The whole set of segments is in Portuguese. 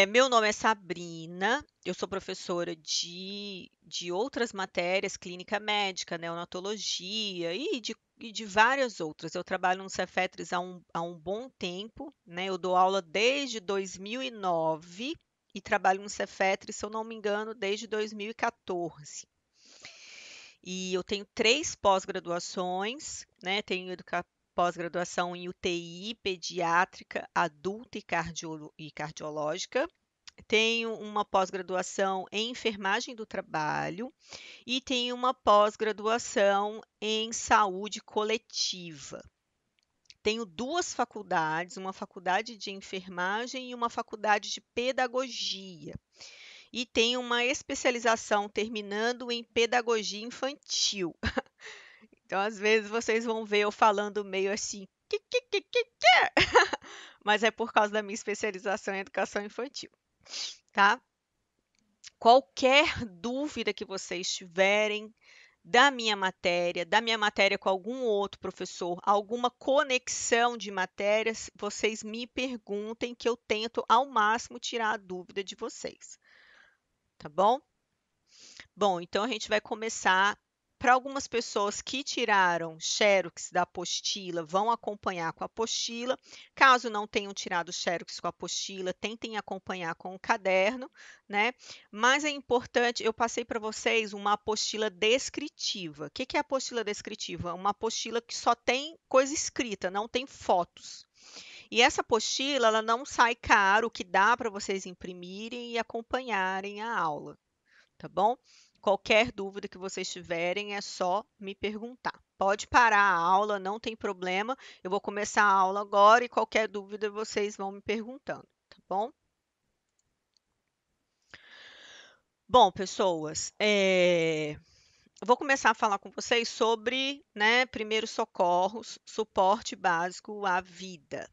Meu nome é Sabrina, eu sou professora de outras matérias, clínica médica, neonatologia e de várias outras. Eu trabalho no Cefetres há um bom tempo, né? Eu dou aula desde 2009 e trabalho no Cefetres, se eu não me engano, desde 2014. E eu tenho 3 pós-graduações, né? Tenho pós-graduação em UTI, pediátrica, adulta e cardiológica. Tenho uma pós-graduação em enfermagem do trabalho e tenho uma pós-graduação em saúde coletiva. Tenho 2 faculdades, uma faculdade de enfermagem e uma faculdade de pedagogia. E tenho uma especialização terminando em pedagogia infantil. Então, às vezes, vocês vão ver eu falando meio assim, mas é por causa da minha especialização em educação infantil, tá? Qualquer dúvida que vocês tiverem da minha matéria com algum outro professor, alguma conexão de matérias, vocês me perguntem que eu tento ao máximo tirar a dúvida de vocês, tá bom? Bom, então a gente vai começar. Para algumas pessoas que tiraram xerox da apostila, vão acompanhar com a apostila. Caso não tenham tirado xerox com a apostila, tentem acompanhar com o caderno, né? Mas é importante, eu passei para vocês uma apostila descritiva. O que é apostila descritiva? Uma apostila que só tem coisa escrita, não tem fotos. E essa apostila, ela não sai caro, que dá para vocês imprimirem e acompanharem a aula, tá bom? Qualquer dúvida que vocês tiverem é só me perguntar. Pode parar a aula, não tem problema. Eu vou começar a aula agora e qualquer dúvida vocês vão me perguntando, tá bom? Bom, pessoas, eu vou começar a falar com vocês sobre, né, primeiros socorros, suporte básico à vida.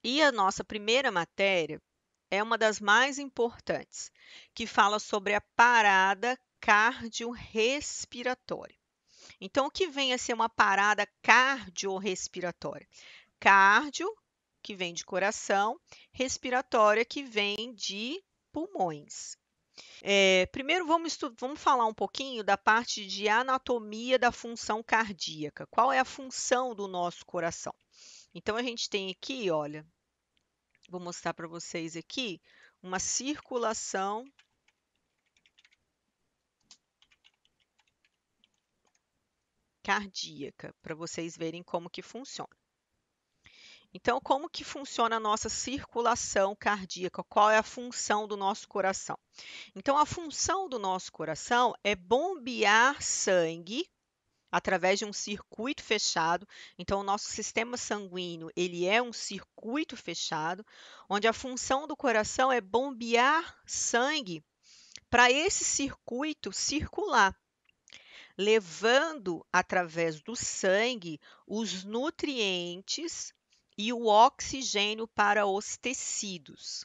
E a nossa primeira matéria é uma das mais importantes, que fala sobre a parada cardiorrespiratória. Então, o que vem a ser uma parada cardiorrespiratória? Cardio, que vem de coração, respiratória, que vem de pulmões. Primeiro, vamos falar um pouquinho da parte de anatomia da função cardíaca. Qual é a função do nosso coração? Então, a gente tem aqui, olha, vou mostrar para vocês aqui, uma circulação cardíaca, para vocês verem como que funciona. Então, como que funciona a nossa circulação cardíaca? Qual é a função do nosso coração? Então, a função do nosso coração é bombear sangue através de um circuito fechado. Então, o nosso sistema sanguíneo, ele é um circuito fechado, onde a função do coração é bombear sangue para esse circuito circular, levando através do sangue os nutrientes e o oxigênio para os tecidos.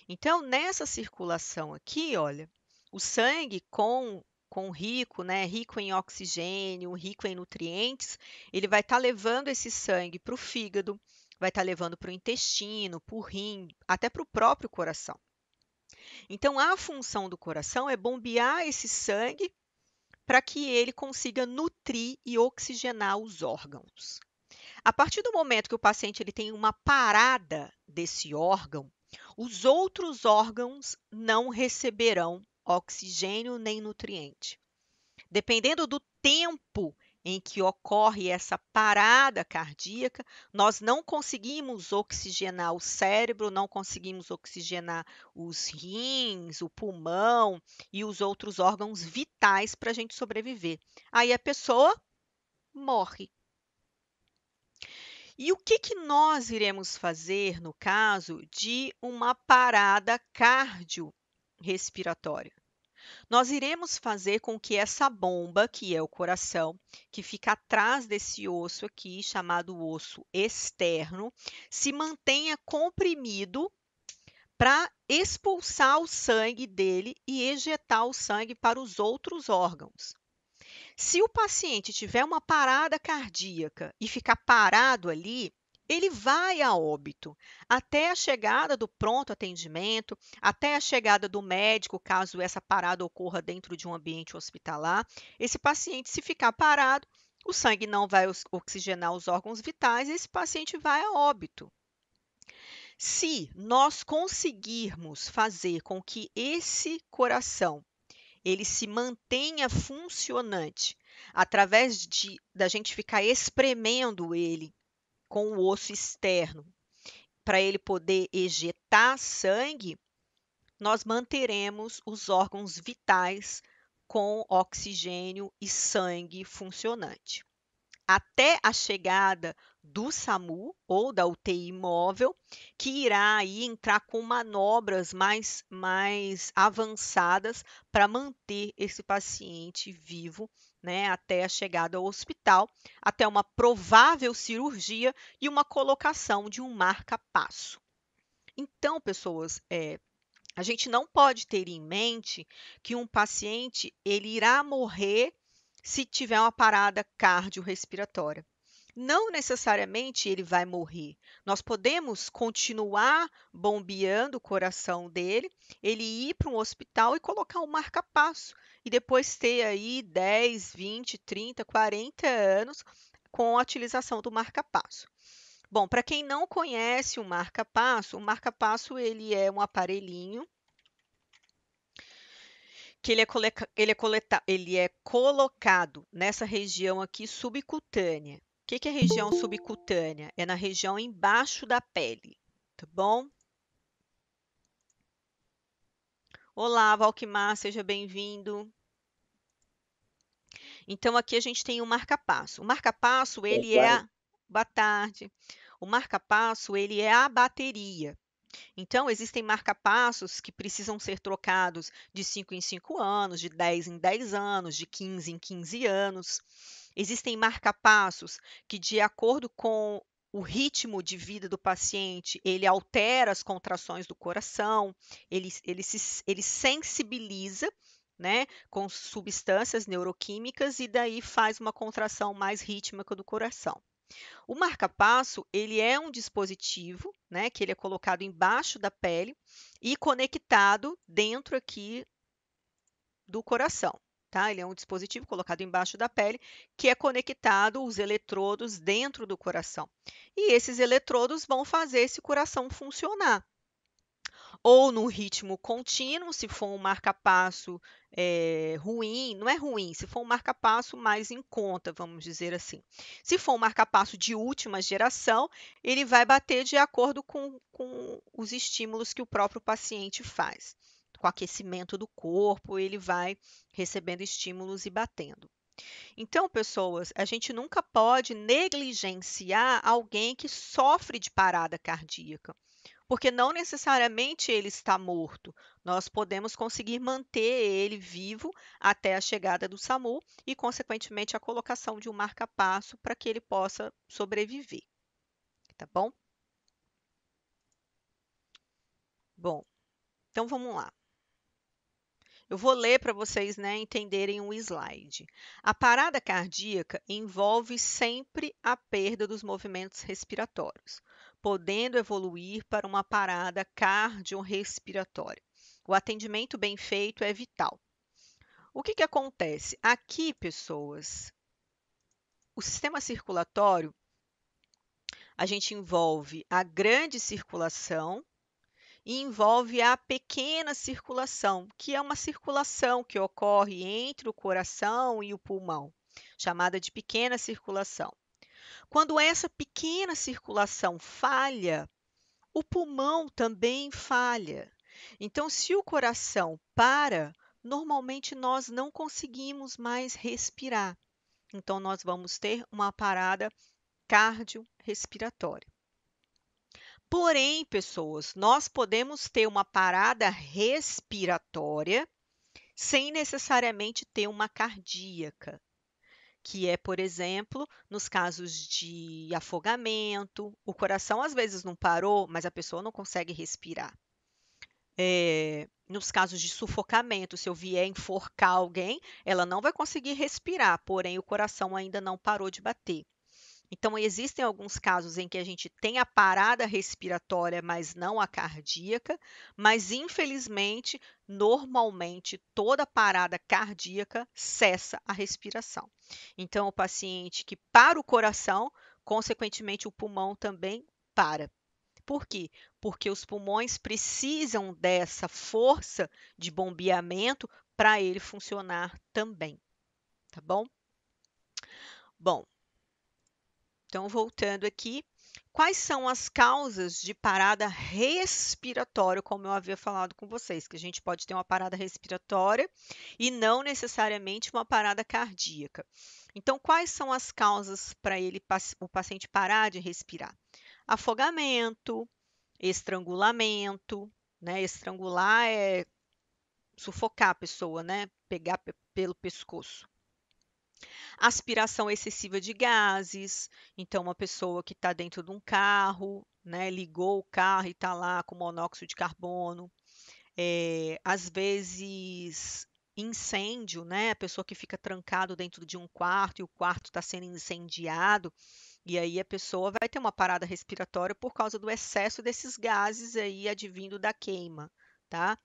Então, nessa circulação aqui, olha, o sangue com rico, né, rico em oxigênio, rico em nutrientes, ele vai estar levando esse sangue para o fígado, vai estar levando para o intestino, para o rim, até para o próprio coração. Então, a função do coração é bombear esse sangue para que ele consiga nutrir e oxigenar os órgãos. A partir do momento que o paciente ele tem uma parada desse órgão, os outros órgãos não receberão oxigênio nem nutriente. Dependendo do tempo em que ocorre essa parada cardíaca, nós não conseguimos oxigenar o cérebro, não conseguimos oxigenar os rins, o pulmão e os outros órgãos vitais para a gente sobreviver. Aí a pessoa morre. E o que nós iremos fazer no caso de uma parada cardiorrespiratória? Nós iremos fazer com que essa bomba, que é o coração, que fica atrás desse osso aqui, chamado osso externo, se mantenha comprimido para expulsar o sangue dele e ejetar o sangue para os outros órgãos. Se o paciente tiver uma parada cardíaca e ficar parado ali, ele vai a óbito até a chegada do pronto atendimento, até a chegada do médico, caso essa parada ocorra dentro de um ambiente hospitalar. Esse paciente, se ficar parado, o sangue não vai oxigenar os órgãos vitais e esse paciente vai a óbito. Se nós conseguirmos fazer com que esse coração ele se mantenha funcionante através da gente ficar espremendo ele com o osso externo para ele poder ejetar sangue, nós manteremos os órgãos vitais com oxigênio e sangue funcionante. Até a chegada do SAMU ou da UTI móvel, que irá aí entrar com manobras mais avançadas para manter esse paciente vivo, né, até a chegada ao hospital, até uma provável cirurgia e uma colocação de um marca-passo. Então, pessoas, a gente não pode ter em mente que um paciente ele irá morrer se tiver uma parada cardiorrespiratória. Não necessariamente ele vai morrer. Nós podemos continuar bombeando o coração dele, ele ir para um hospital e colocar um marca-passo e depois ter aí 10, 20, 30, 40 anos com a utilização do marca-passo. Bom, para quem não conhece o marca-passo ele é um aparelhinho que ele é colocado nessa região aqui subcutânea. O que é região subcutânea? É na região embaixo da pele, tá bom? Olá, Valquimar, seja bem-vindo. Então, aqui a gente tem o marca-passo. O marca-passo, Boa ele é tarde. a... Boa tarde. O marca-passo, ele é a bateria. Então, existem marca-passos que precisam ser trocados de 5 em 5 anos, de 10 em 10 anos, de 15 em 15 anos. Existem marca-passos que, de acordo com o ritmo de vida do paciente, ele altera as contrações do coração, ele sensibiliza, né, com substâncias neuroquímicas e daí faz uma contração mais rítmica do coração. O marca-passo, ele é um dispositivo, né, que ele é colocado embaixo da pele e conectado dentro aqui do coração, tá? Ele é um dispositivo colocado embaixo da pele que é conectado os eletrodos dentro do coração. E esses eletrodos vão fazer esse coração funcionar ou no ritmo contínuo, se for um marca-passo ruim, não é ruim, se for um marca-passo mais em conta, vamos dizer assim. Se for um marca-passo de última geração, ele vai bater de acordo com os estímulos que o próprio paciente faz. Com o aquecimento do corpo, ele vai recebendo estímulos e batendo. Então, pessoas, a gente nunca pode negligenciar alguém que sofre de parada cardíaca porque não necessariamente ele está morto. Nós podemos conseguir manter ele vivo até a chegada do SAMU e, consequentemente, a colocação de um marca-passo para que ele possa sobreviver. Tá bom? Bom, então vamos lá. Eu vou ler para vocês, né, entenderem o slide. A parada cardíaca envolve sempre a perda dos movimentos respiratórios, podendo evoluir para uma parada cardiorrespiratória. O atendimento bem feito é vital. O que acontece? Aqui, pessoas, o sistema circulatório, a gente envolve a grande circulação, e envolve a pequena circulação, que é uma circulação que ocorre entre o coração e o pulmão, chamada de pequena circulação. Quando essa pequena circulação falha, o pulmão também falha. Então, se o coração para, normalmente nós não conseguimos mais respirar. Então, nós vamos ter uma parada cardiorrespiratória. Porém, pessoas, nós podemos ter uma parada respiratória sem necessariamente ter uma cardíaca, que é, por exemplo, nos casos de afogamento, o coração às vezes não parou, mas a pessoa não consegue respirar. Nos casos de sufocamento, se eu vier enforcar alguém, ela não vai conseguir respirar, porém o coração ainda não parou de bater. Então, existem alguns casos em que a gente tem a parada respiratória, mas não a cardíaca, mas infelizmente, normalmente, toda parada cardíaca cessa a respiração. Então, o paciente que para o coração, consequentemente, o pulmão também para. Por quê? Porque os pulmões precisam dessa força de bombeamento para ele funcionar também, tá bom? Bom, então, voltando aqui, quais são as causas de parada respiratória, como eu havia falado com vocês, que a gente pode ter uma parada respiratória e não necessariamente uma parada cardíaca. Então, quais são as causas para o paciente parar de respirar? Afogamento, estrangulamento, né? Estrangular é sufocar a pessoa, né? Pegar pelo pescoço. Aspiração excessiva de gases, então uma pessoa que está dentro de um carro, né, ligou o carro e está lá com monóxido de carbono. Às vezes incêndio, né, a pessoa que fica trancado dentro de um quarto e o quarto está sendo incendiado, e aí a pessoa vai ter uma parada respiratória por causa do excesso desses gases aí advindo da queima, tá?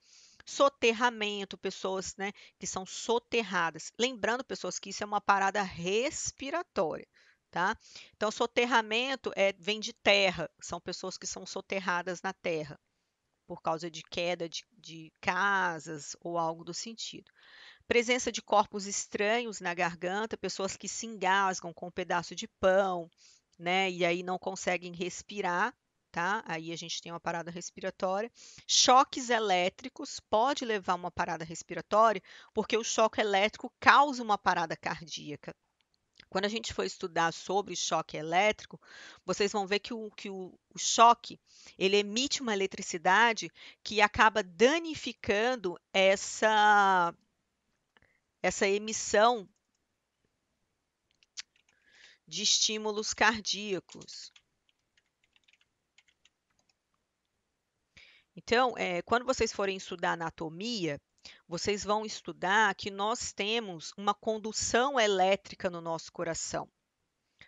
Soterramento, pessoas, né, que são soterradas. Lembrando, pessoas, que isso é uma parada respiratória, tá? Então, soterramento vem de terra, são pessoas que são soterradas na terra por causa de queda de casas ou algo do sentido. Presença de corpos estranhos na garganta, pessoas que se engasgam com um pedaço de pão, né? E aí não conseguem respirar, tá? Aí a gente tem uma parada respiratória. Choques elétricos pode levar a uma parada respiratória, porque o choque elétrico causa uma parada cardíaca. Quando a gente for estudar sobre choque elétrico, vocês vão ver que o choque ele emite uma eletricidade que acaba danificando essa emissão de estímulos cardíacos. Então, quando vocês forem estudar anatomia, vocês vão estudar que nós temos uma condução elétrica no nosso coração.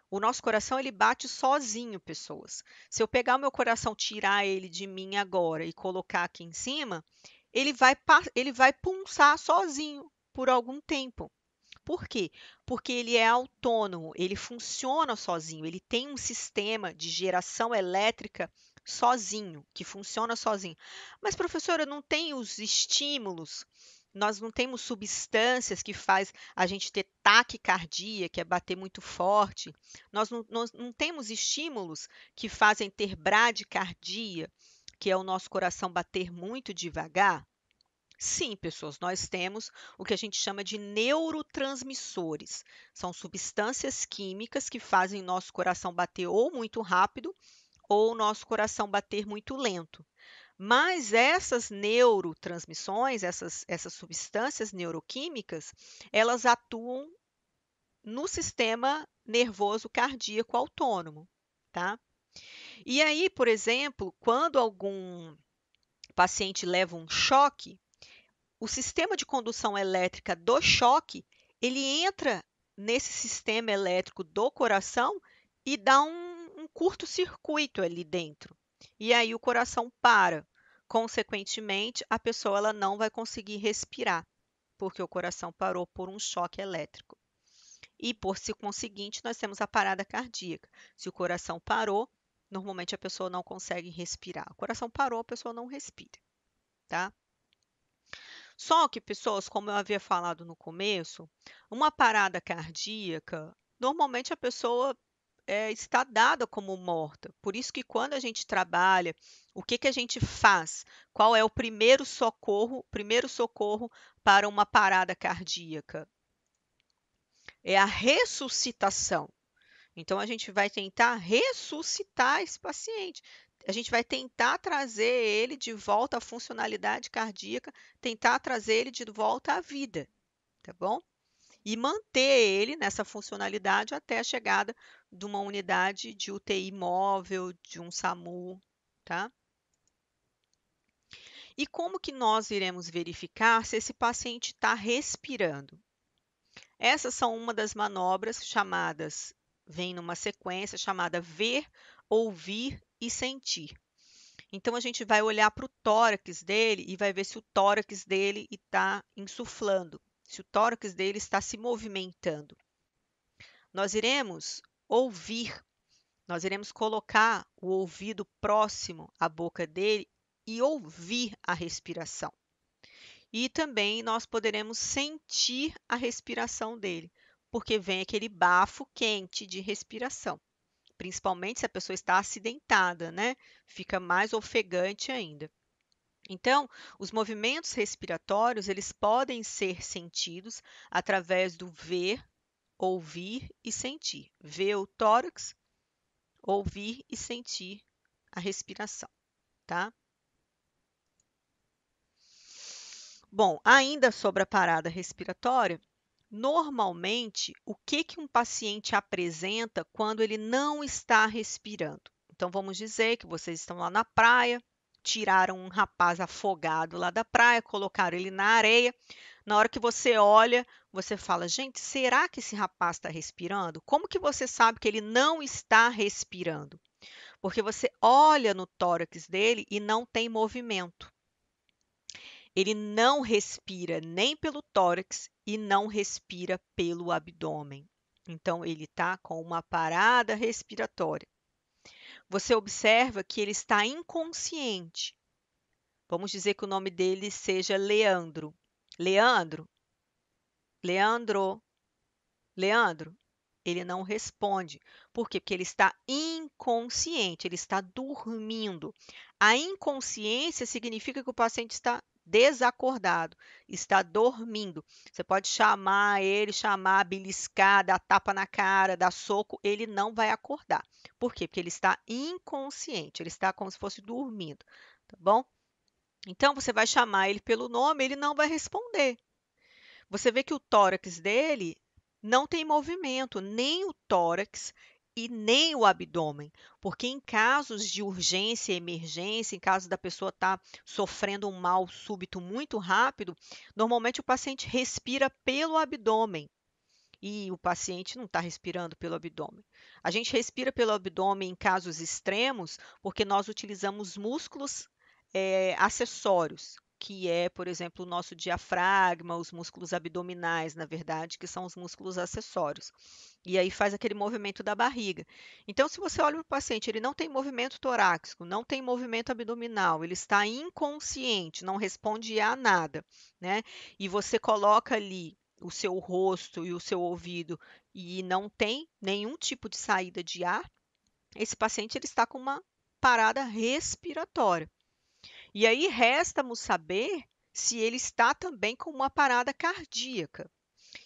O nosso coração ele bate sozinho, pessoas. Se eu pegar o meu coração, tirar ele de mim agora e colocar aqui em cima, ele vai pulsar sozinho por algum tempo. Por quê? Porque ele é autônomo, ele funciona sozinho, ele tem um sistema de geração elétrica sozinho, que funciona sozinho. Mas, professora, não tem os estímulos, nós não temos substâncias que faz a gente ter taquicardia, que é bater muito forte. Nós não temos estímulos que fazem ter bradicardia, que é o nosso coração bater muito devagar. Sim, pessoas, nós temos o que a gente chama de neurotransmissores. São substâncias químicas que fazem nosso coração bater ou muito rápido ou o nosso coração bater muito lento. Mas essas neurotransmissões, essas substâncias neuroquímicas, elas atuam no sistema nervoso cardíaco autônomo, tá? E aí, por exemplo, quando algum paciente leva um choque, o sistema de condução elétrica do choque, ele entra nesse sistema elétrico do coração e dá um curto-circuito ali dentro. E aí o coração para. Consequentemente, a pessoa ela não vai conseguir respirar, porque o coração parou por um choque elétrico. E por se conseguinte, nós temos a parada cardíaca. Se o coração parou, normalmente a pessoa não consegue respirar. O coração parou, a pessoa não respira, tá? Só que, pessoas, como eu havia falado no começo, uma parada cardíaca, normalmente a pessoa está dada como morta. Por isso que quando a gente trabalha, o que que a gente faz? Qual é o primeiro socorro? Primeiro socorro para uma parada cardíaca? É a ressuscitação. Então, a gente vai tentar ressuscitar esse paciente. A gente vai tentar trazer ele de volta à funcionalidade cardíaca, tentar trazer ele de volta à vida, tá bom? E manter ele nessa funcionalidade até a chegada de uma unidade de UTI móvel, de um SAMU, tá? E como que nós iremos verificar se esse paciente está respirando? Essas são uma das manobras chamadas vem numa sequência chamada ver, ouvir e sentir. Então, a gente vai olhar para o tórax dele e vai ver se o tórax dele está insuflando, se o tórax dele está se movimentando. Nós iremos ouvir, nós iremos colocar o ouvido próximo à boca dele e ouvir a respiração. E também nós poderemos sentir a respiração dele, porque vem aquele bafo quente de respiração. Principalmente se a pessoa está acidentada, né? Fica mais ofegante ainda. Então, os movimentos respiratórios, eles podem ser sentidos através do ver, ouvir e sentir. Ver o tórax, ouvir e sentir a respiração, tá? Bom, ainda sobre a parada respiratória, normalmente, o que um paciente apresenta quando ele não está respirando? Então, vamos dizer que vocês estão lá na praia, tiraram um rapaz afogado lá da praia, colocaram ele na areia. Na hora que você olha, você fala: gente, será que esse rapaz está respirando? Como que você sabe que ele não está respirando? Porque você olha no tórax dele e não tem movimento. Ele não respira nem pelo tórax e não respira pelo abdômen. Então, ele está com uma parada respiratória. Você observa que ele está inconsciente. Vamos dizer que o nome dele seja Leandro. Leandro, Leandro, Leandro. Ele não responde. Por quê? Porque ele está inconsciente, ele está dormindo. A inconsciência significa que o paciente está desacordado, está dormindo. Você pode chamar ele, chamar, beliscar, dar tapa na cara, dar soco, ele não vai acordar. Por quê? Porque ele está inconsciente, ele está como se fosse dormindo, tá bom? Então você vai chamar ele pelo nome, ele não vai responder. Você vê que o tórax dele não tem movimento, nem o tórax e nem o abdômen, porque em casos de urgência e emergência, em caso da pessoa estar sofrendo um mal súbito muito rápido, normalmente o paciente respira pelo abdômen e o paciente não está respirando pelo abdômen. A gente respira pelo abdômen em casos extremos porque nós utilizamos músculos acessórios, que é, por exemplo, o nosso diafragma, os músculos abdominais, na verdade, que são os músculos acessórios. E aí faz aquele movimento da barriga. Então, se você olha para o paciente, ele não tem movimento torácico, não tem movimento abdominal, ele está inconsciente, não responde a nada, né? E você coloca ali o seu rosto e o seu ouvido e não tem nenhum tipo de saída de ar, esse paciente ele está com uma parada respiratória. E aí resta-nos saber se ele está também com uma parada cardíaca.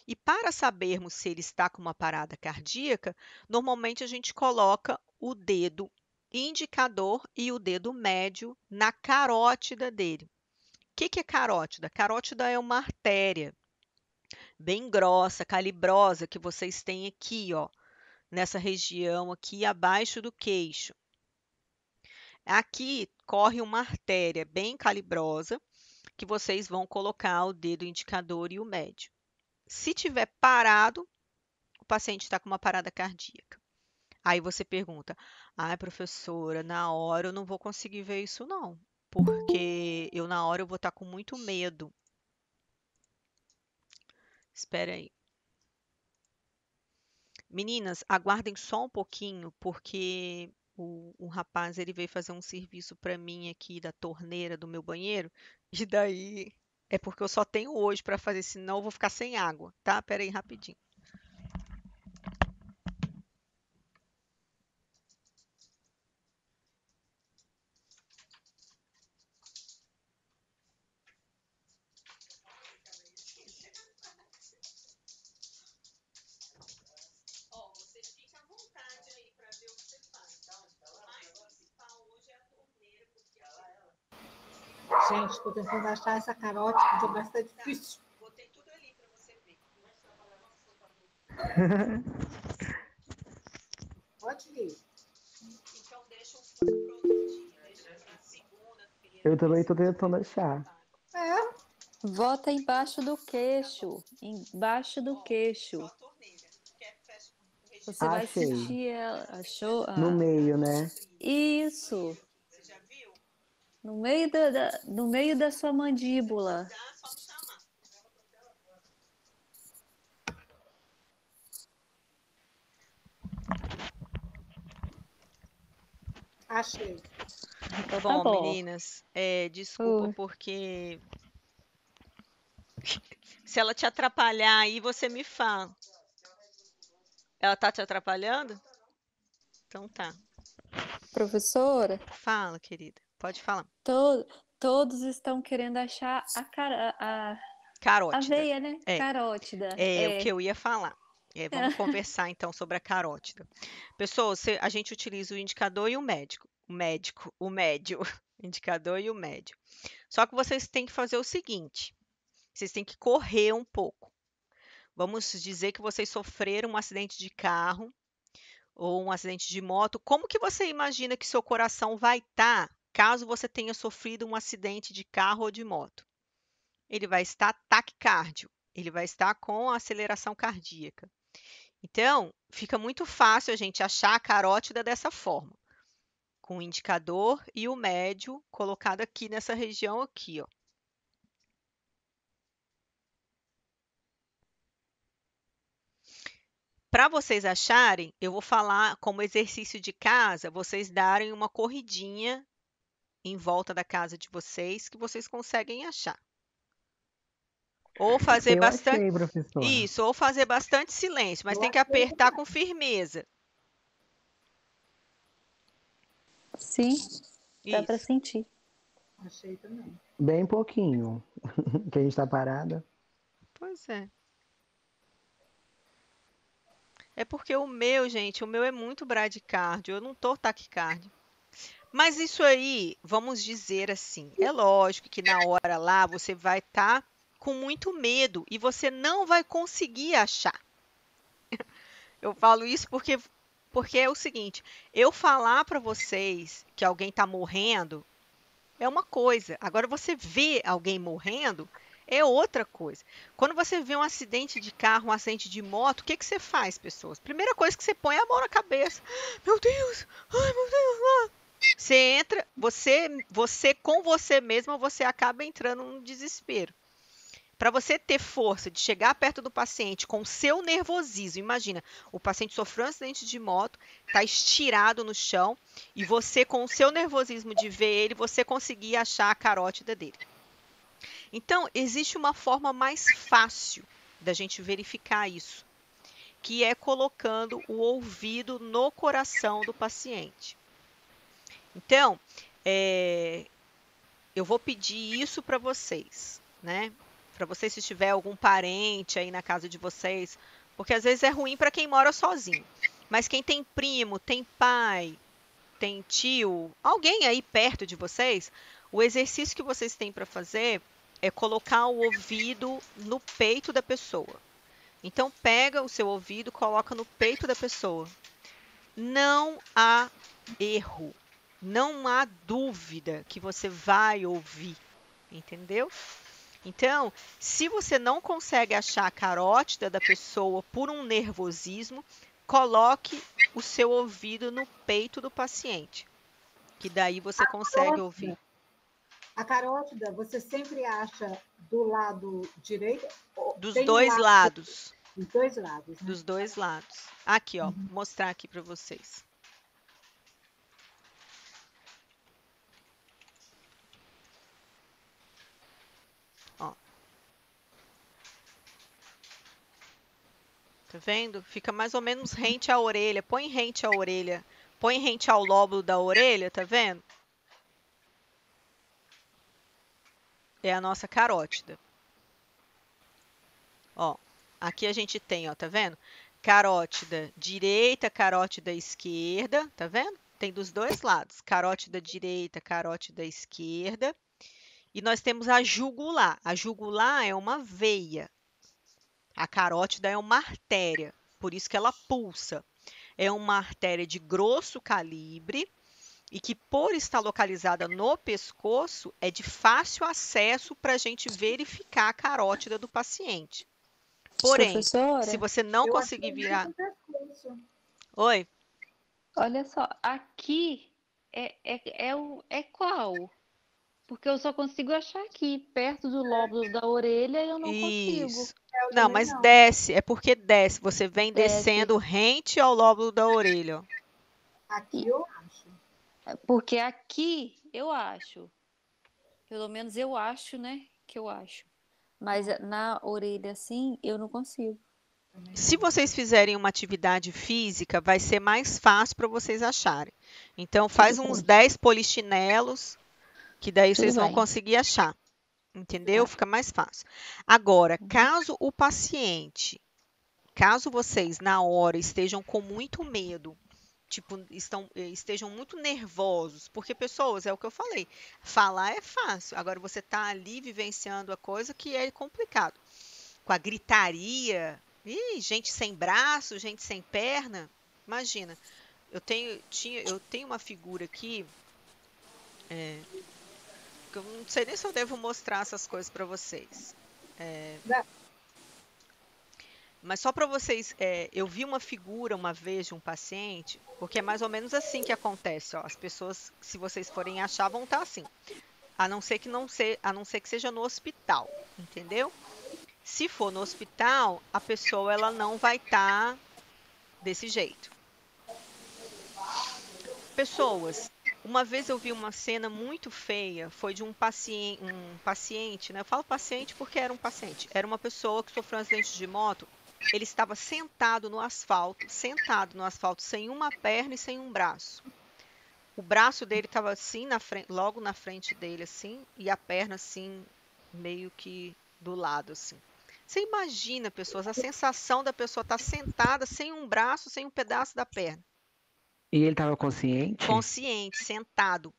E para sabermos se ele está com uma parada cardíaca, normalmente a gente coloca o dedo indicador e o dedo médio na carótida dele. O que é carótida? Carótida é uma artéria bem grossa, calibrosa que vocês têm aqui, ó, nessa região aqui abaixo do queixo. Aqui corre uma artéria bem calibrosa que vocês vão colocar o dedo indicador e o médio. Se tiver parado, o paciente está com uma parada cardíaca. Aí você pergunta: ai, professora, na hora eu não vou conseguir ver isso não, porque na hora eu vou estar com muito medo. Espera aí. Meninas, aguardem só um pouquinho, porque o rapaz ele veio fazer um serviço para mim aqui da torneira do meu banheiro, e daí é porque eu só tenho hoje para fazer, senão eu vou ficar sem água, tá? Espera aí rapidinho. Ó, você fica à vontade aí para ver o que você faz. O mais principal hoje é a torneira, porque Gente, estou tentando achar essa carótida, que é bastante difícil. botei tudo ali para você ver. Pode ir. Então deixa para outro dia, deixa para segunda-feira. Eu também tô tentando achar. Bota embaixo do queixo. Embaixo do queixo. Só a torneira. Quer que feche o Você vai Achei. assistir ela. Achou? No meio, né? Isso. Você já viu? No meio da sua mandíbula. Só me chamar. Achei. Então tá Bom, bom. meninas, desculpa Oi. porque se ela te atrapalhar aí, você me fala. Ela tá te atrapalhando? Então tá. Professora, Fala, querida. Pode falar. todos estão querendo achar a Carótida. veia, né? É, Carótida. é o que eu ia falar. Vamos conversar então sobre a carótida. Pessoal, a gente utiliza o indicador e o médico. O médio. Indicador e o médio. Só que vocês têm que fazer o seguinte: vocês têm que correr um pouco. Vamos dizer que vocês sofreram um acidente de carro ou um acidente de moto. Como que você imagina que seu coração vai estar caso você tenha sofrido um acidente de carro ou de moto? Ele vai estar taquicárdio, ele vai estar com aceleração cardíaca. Então, fica muito fácil a gente achar a carótida dessa forma, com o indicador e o médio colocado aqui nessa região aqui, ó. Para vocês acharem, eu vou falar como exercício de casa, vocês darem uma corridinha em volta da casa de vocês, que vocês conseguem achar. Ou fazer Eu bastante. achei, professora. Isso, ou fazer bastante silêncio, mas Eu tem que achei apertar também. com firmeza. Sim, dá para Isso. sentir. Achei também. Bem pouquinho. Que a gente tá parada. Pois é. É porque o meu, gente, o meu é muito bradicárdio, eu não tô taquicárdio. Mas isso aí, vamos dizer assim, é lógico que na hora lá você vai estar com muito medo e você não vai conseguir achar. Eu falo isso porque é o seguinte, eu falar para vocês que alguém está morrendo é uma coisa. Agora você vê alguém morrendo é outra coisa. Quando você vê um acidente de carro, um acidente de moto, o que que você faz, pessoas? Primeira coisa que você põe é a mão na cabeça. Meu Deus! Ai, meu Deus! Você entra, você com você mesma, você acaba entrando num desespero. Para você ter força de chegar perto do paciente com o seu nervosismo, imagina, o paciente sofreu um acidente de moto, está estirado no chão, e você, com o seu nervosismo de ver ele, você conseguir achar a carótida dele. Então, existe uma forma mais fácil da gente verificar isso, que é colocando o ouvido no coração do paciente. Então, eu vou pedir isso para vocês, né? Para vocês, se tiver algum parente aí na casa de vocês, porque às vezes é ruim para quem mora sozinho. Mas quem tem primo, tem pai, tem tio, alguém aí perto de vocês, o exercício que vocês têm para fazer é colocar o ouvido no peito da pessoa. Então, pega o seu ouvido, coloca no peito da pessoa. Não há erro, não há dúvida que você vai ouvir, entendeu? Então, se você não consegue achar a carótida da pessoa por um nervosismo, coloque o seu ouvido no peito do paciente, que daí você consegue ouvir. A carótida, você sempre acha do lado direito? Dos Tem dois lado, lados. dos dois lados, né? Dos dois lados. Aqui, ó, vou mostrar aqui para vocês. Ó. Tá vendo? Fica mais ou menos rente à orelha. Põe rente à orelha. Põe rente ao lóbulo da orelha, tá vendo? É a nossa carótida. Ó, aqui a gente tem, ó, tá vendo? Carótida direita, carótida esquerda, tá vendo? Tem dos dois lados. Carótida direita, carótida esquerda. E nós temos a jugular. A jugular é uma veia. A carótida é uma artéria, por isso que ela pulsa. É uma artéria de grosso calibre e que, por estar localizada no pescoço, é de fácil acesso para a gente verificar a carótida do paciente. Porém, se Professora, você não Eu conseguir achei mais virar. no pescoço. Oi? Olha só, aqui é qual? Porque eu só consigo achar aqui, perto do lóbulo da orelha, eu não consigo. Isso. Eu Não, também mas não. desce, é porque desce. Você vem Desce. descendo rente ao lóbulo da orelha, ó. Aqui eu acho. Porque aqui eu acho. Pelo menos eu acho, né? Que eu acho. Mas na orelha assim, eu não consigo. Também Se não. vocês fizerem uma atividade física, vai ser mais fácil para vocês acharem. Então, Tudo faz uns bem. 10 polichinelos, que daí Tudo vocês vão bem. conseguir achar. Entendeu? Tá. Fica mais fácil. Agora, Uhum. caso vocês na hora estejam com muito medo, tipo, estejam muito nervosos, porque pessoas, é o que eu falei, falar é fácil, agora você tá ali vivenciando a coisa que é complicado. Com a gritaria, gente sem braço, gente sem perna, imagina. Eu tenho uma figura aqui, que eu não sei nem se eu devo mostrar essas coisas para vocês. Não. Mas só para vocês, eu vi uma figura uma vez de um paciente, porque é mais ou menos assim que acontece, ó. As pessoas, se vocês forem achar, vão estar assim. A não ser que seja no hospital, entendeu? Se for no hospital, a pessoa ela não vai estar desse jeito. Pessoas, uma vez eu vi uma cena muito feia, foi de um paciente, né? Eu falo paciente porque era um paciente. Era uma pessoa que sofreu um acidente de moto. Ele estava sentado no asfalto, sem uma perna e sem um braço. O braço dele estava assim na frente, logo na frente dele, assim, e a perna assim, meio que do lado, assim. Você imagina, pessoas, a sensação da pessoa estar sentada sem um braço, sem um pedaço da perna. E ele estava consciente? Consciente, sentado.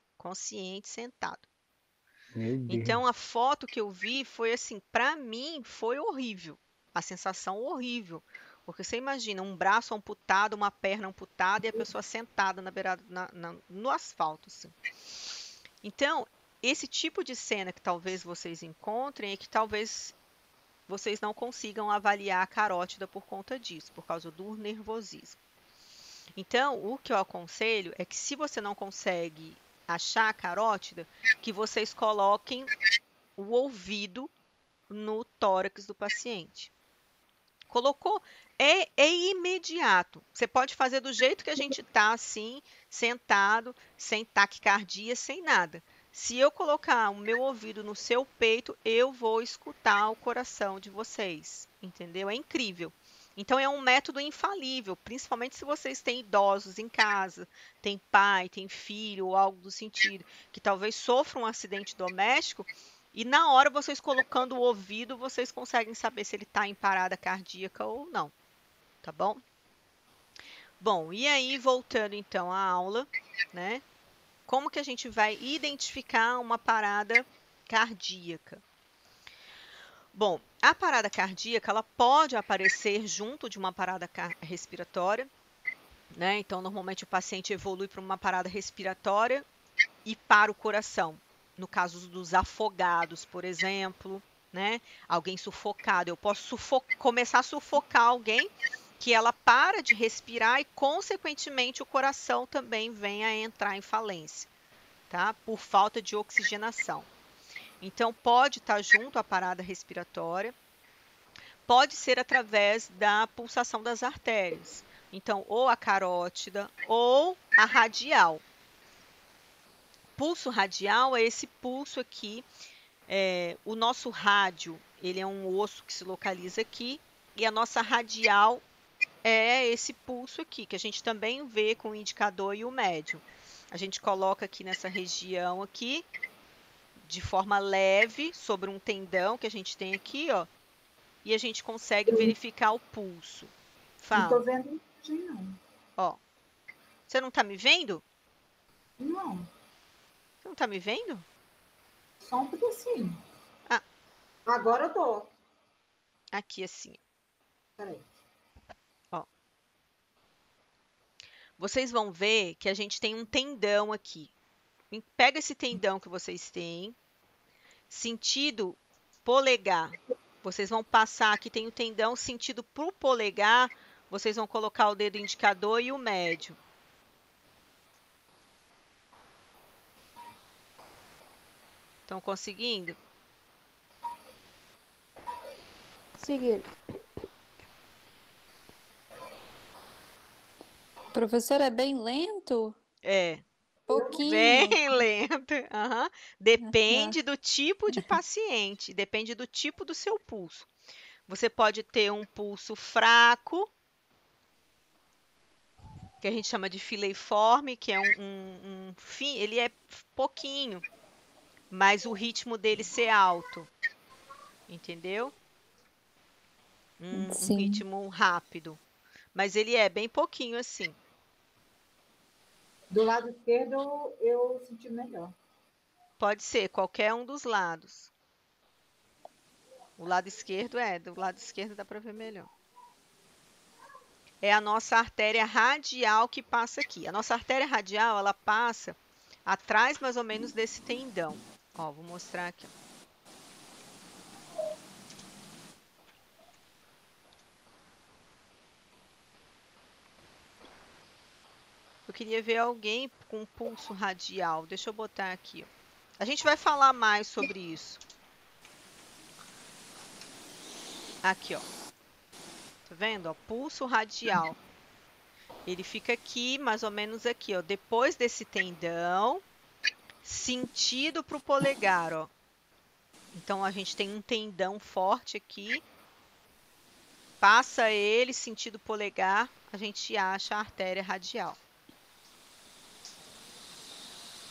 Meu Então Deus. a foto que eu vi foi assim, para mim foi horrível. A sensação horrível. Porque você imagina um braço amputado, uma perna amputada e a pessoa sentada na beirada, no asfalto, assim. Então, esse tipo de cena que talvez vocês encontrem é que talvez vocês não consigam avaliar a carótida por conta disso, por causa do nervosismo. Então, o que eu aconselho é que se você não consegue achar a carótida, que vocês coloquem o ouvido no tórax do paciente. Colocou, é imediato. Você pode fazer do jeito que a gente está, assim, sentado, sem taquicardia, sem nada. Se eu colocar o meu ouvido no seu peito, eu vou escutar o coração de vocês, entendeu? É incrível. Então é um método infalível, principalmente se vocês têm idosos em casa, tem pai, tem filho ou algo do sentido, que talvez sofram um acidente doméstico e na hora vocês colocando o ouvido, vocês conseguem saber se ele está em parada cardíaca ou não, tá bom? Bom, e aí voltando então à aula, né? Como que a gente vai identificar uma parada cardíaca? Bom, a parada cardíaca ela pode aparecer junto de uma parada respiratória, né? Então, normalmente o paciente evolui para uma parada respiratória e para o coração. No caso dos afogados, por exemplo, né? Alguém sufocado, eu posso começar a sufocar alguém que ela para de respirar e, consequentemente, o coração também vem a entrar em falência, tá? Por falta de oxigenação. Então, pode estar junto à parada respiratória, pode ser através da pulsação das artérias. Então, ou a carótida ou a radial. Pulso radial é esse pulso aqui. O nosso rádio, ele é um osso que se localiza aqui, e a nossa radial é esse pulso aqui, que a gente também vê com o indicador e o médio. A gente coloca aqui nessa região aqui, de forma leve, sobre um tendão que a gente tem aqui, ó, e a gente consegue verificar o pulso. Não estou Fala. vendo imagem, não. Ó, você não tá me vendo? Não, Você não tá me vendo? só um pedacinho. Ah. Agora eu tô. Aqui assim. Peraí. Ó. Vocês vão ver que a gente tem um tendão aqui. Pega esse tendão que vocês têm, sentido polegar. Vocês vão passar aqui, tem o tendão sentido para o polegar, vocês vão colocar o dedo indicador e o médio. Estão conseguindo? Seguindo. Professor, é bem lento? É. Pouquinho. Bem lento. Uhum. Depende do tipo de paciente, depende do tipo do seu pulso. Você pode ter um pulso fraco, que a gente chama de fileiforme, que é ele é pouquinho, mas o ritmo dele ser alto, entendeu? Um Sim. ritmo rápido, mas ele é bem pouquinho assim. Do lado esquerdo eu senti melhor. Pode ser qualquer um dos lados. O lado esquerdo do lado esquerdo dá para ver melhor. É a nossa artéria radial que passa aqui. A nossa artéria radial, ela passa atrás mais ou menos desse tendão. Ó, vou mostrar aqui. Eu queria ver alguém com pulso radial. Deixa eu botar aqui, ó. A gente vai falar mais sobre isso. Aqui, ó. Tá vendo? Ó, pulso radial. Ele fica aqui, mais ou menos aqui, ó. Depois desse tendão, sentido para o polegar, ó. Então, a gente tem um tendão forte aqui. Passa ele, sentido polegar, a gente acha a artéria radial.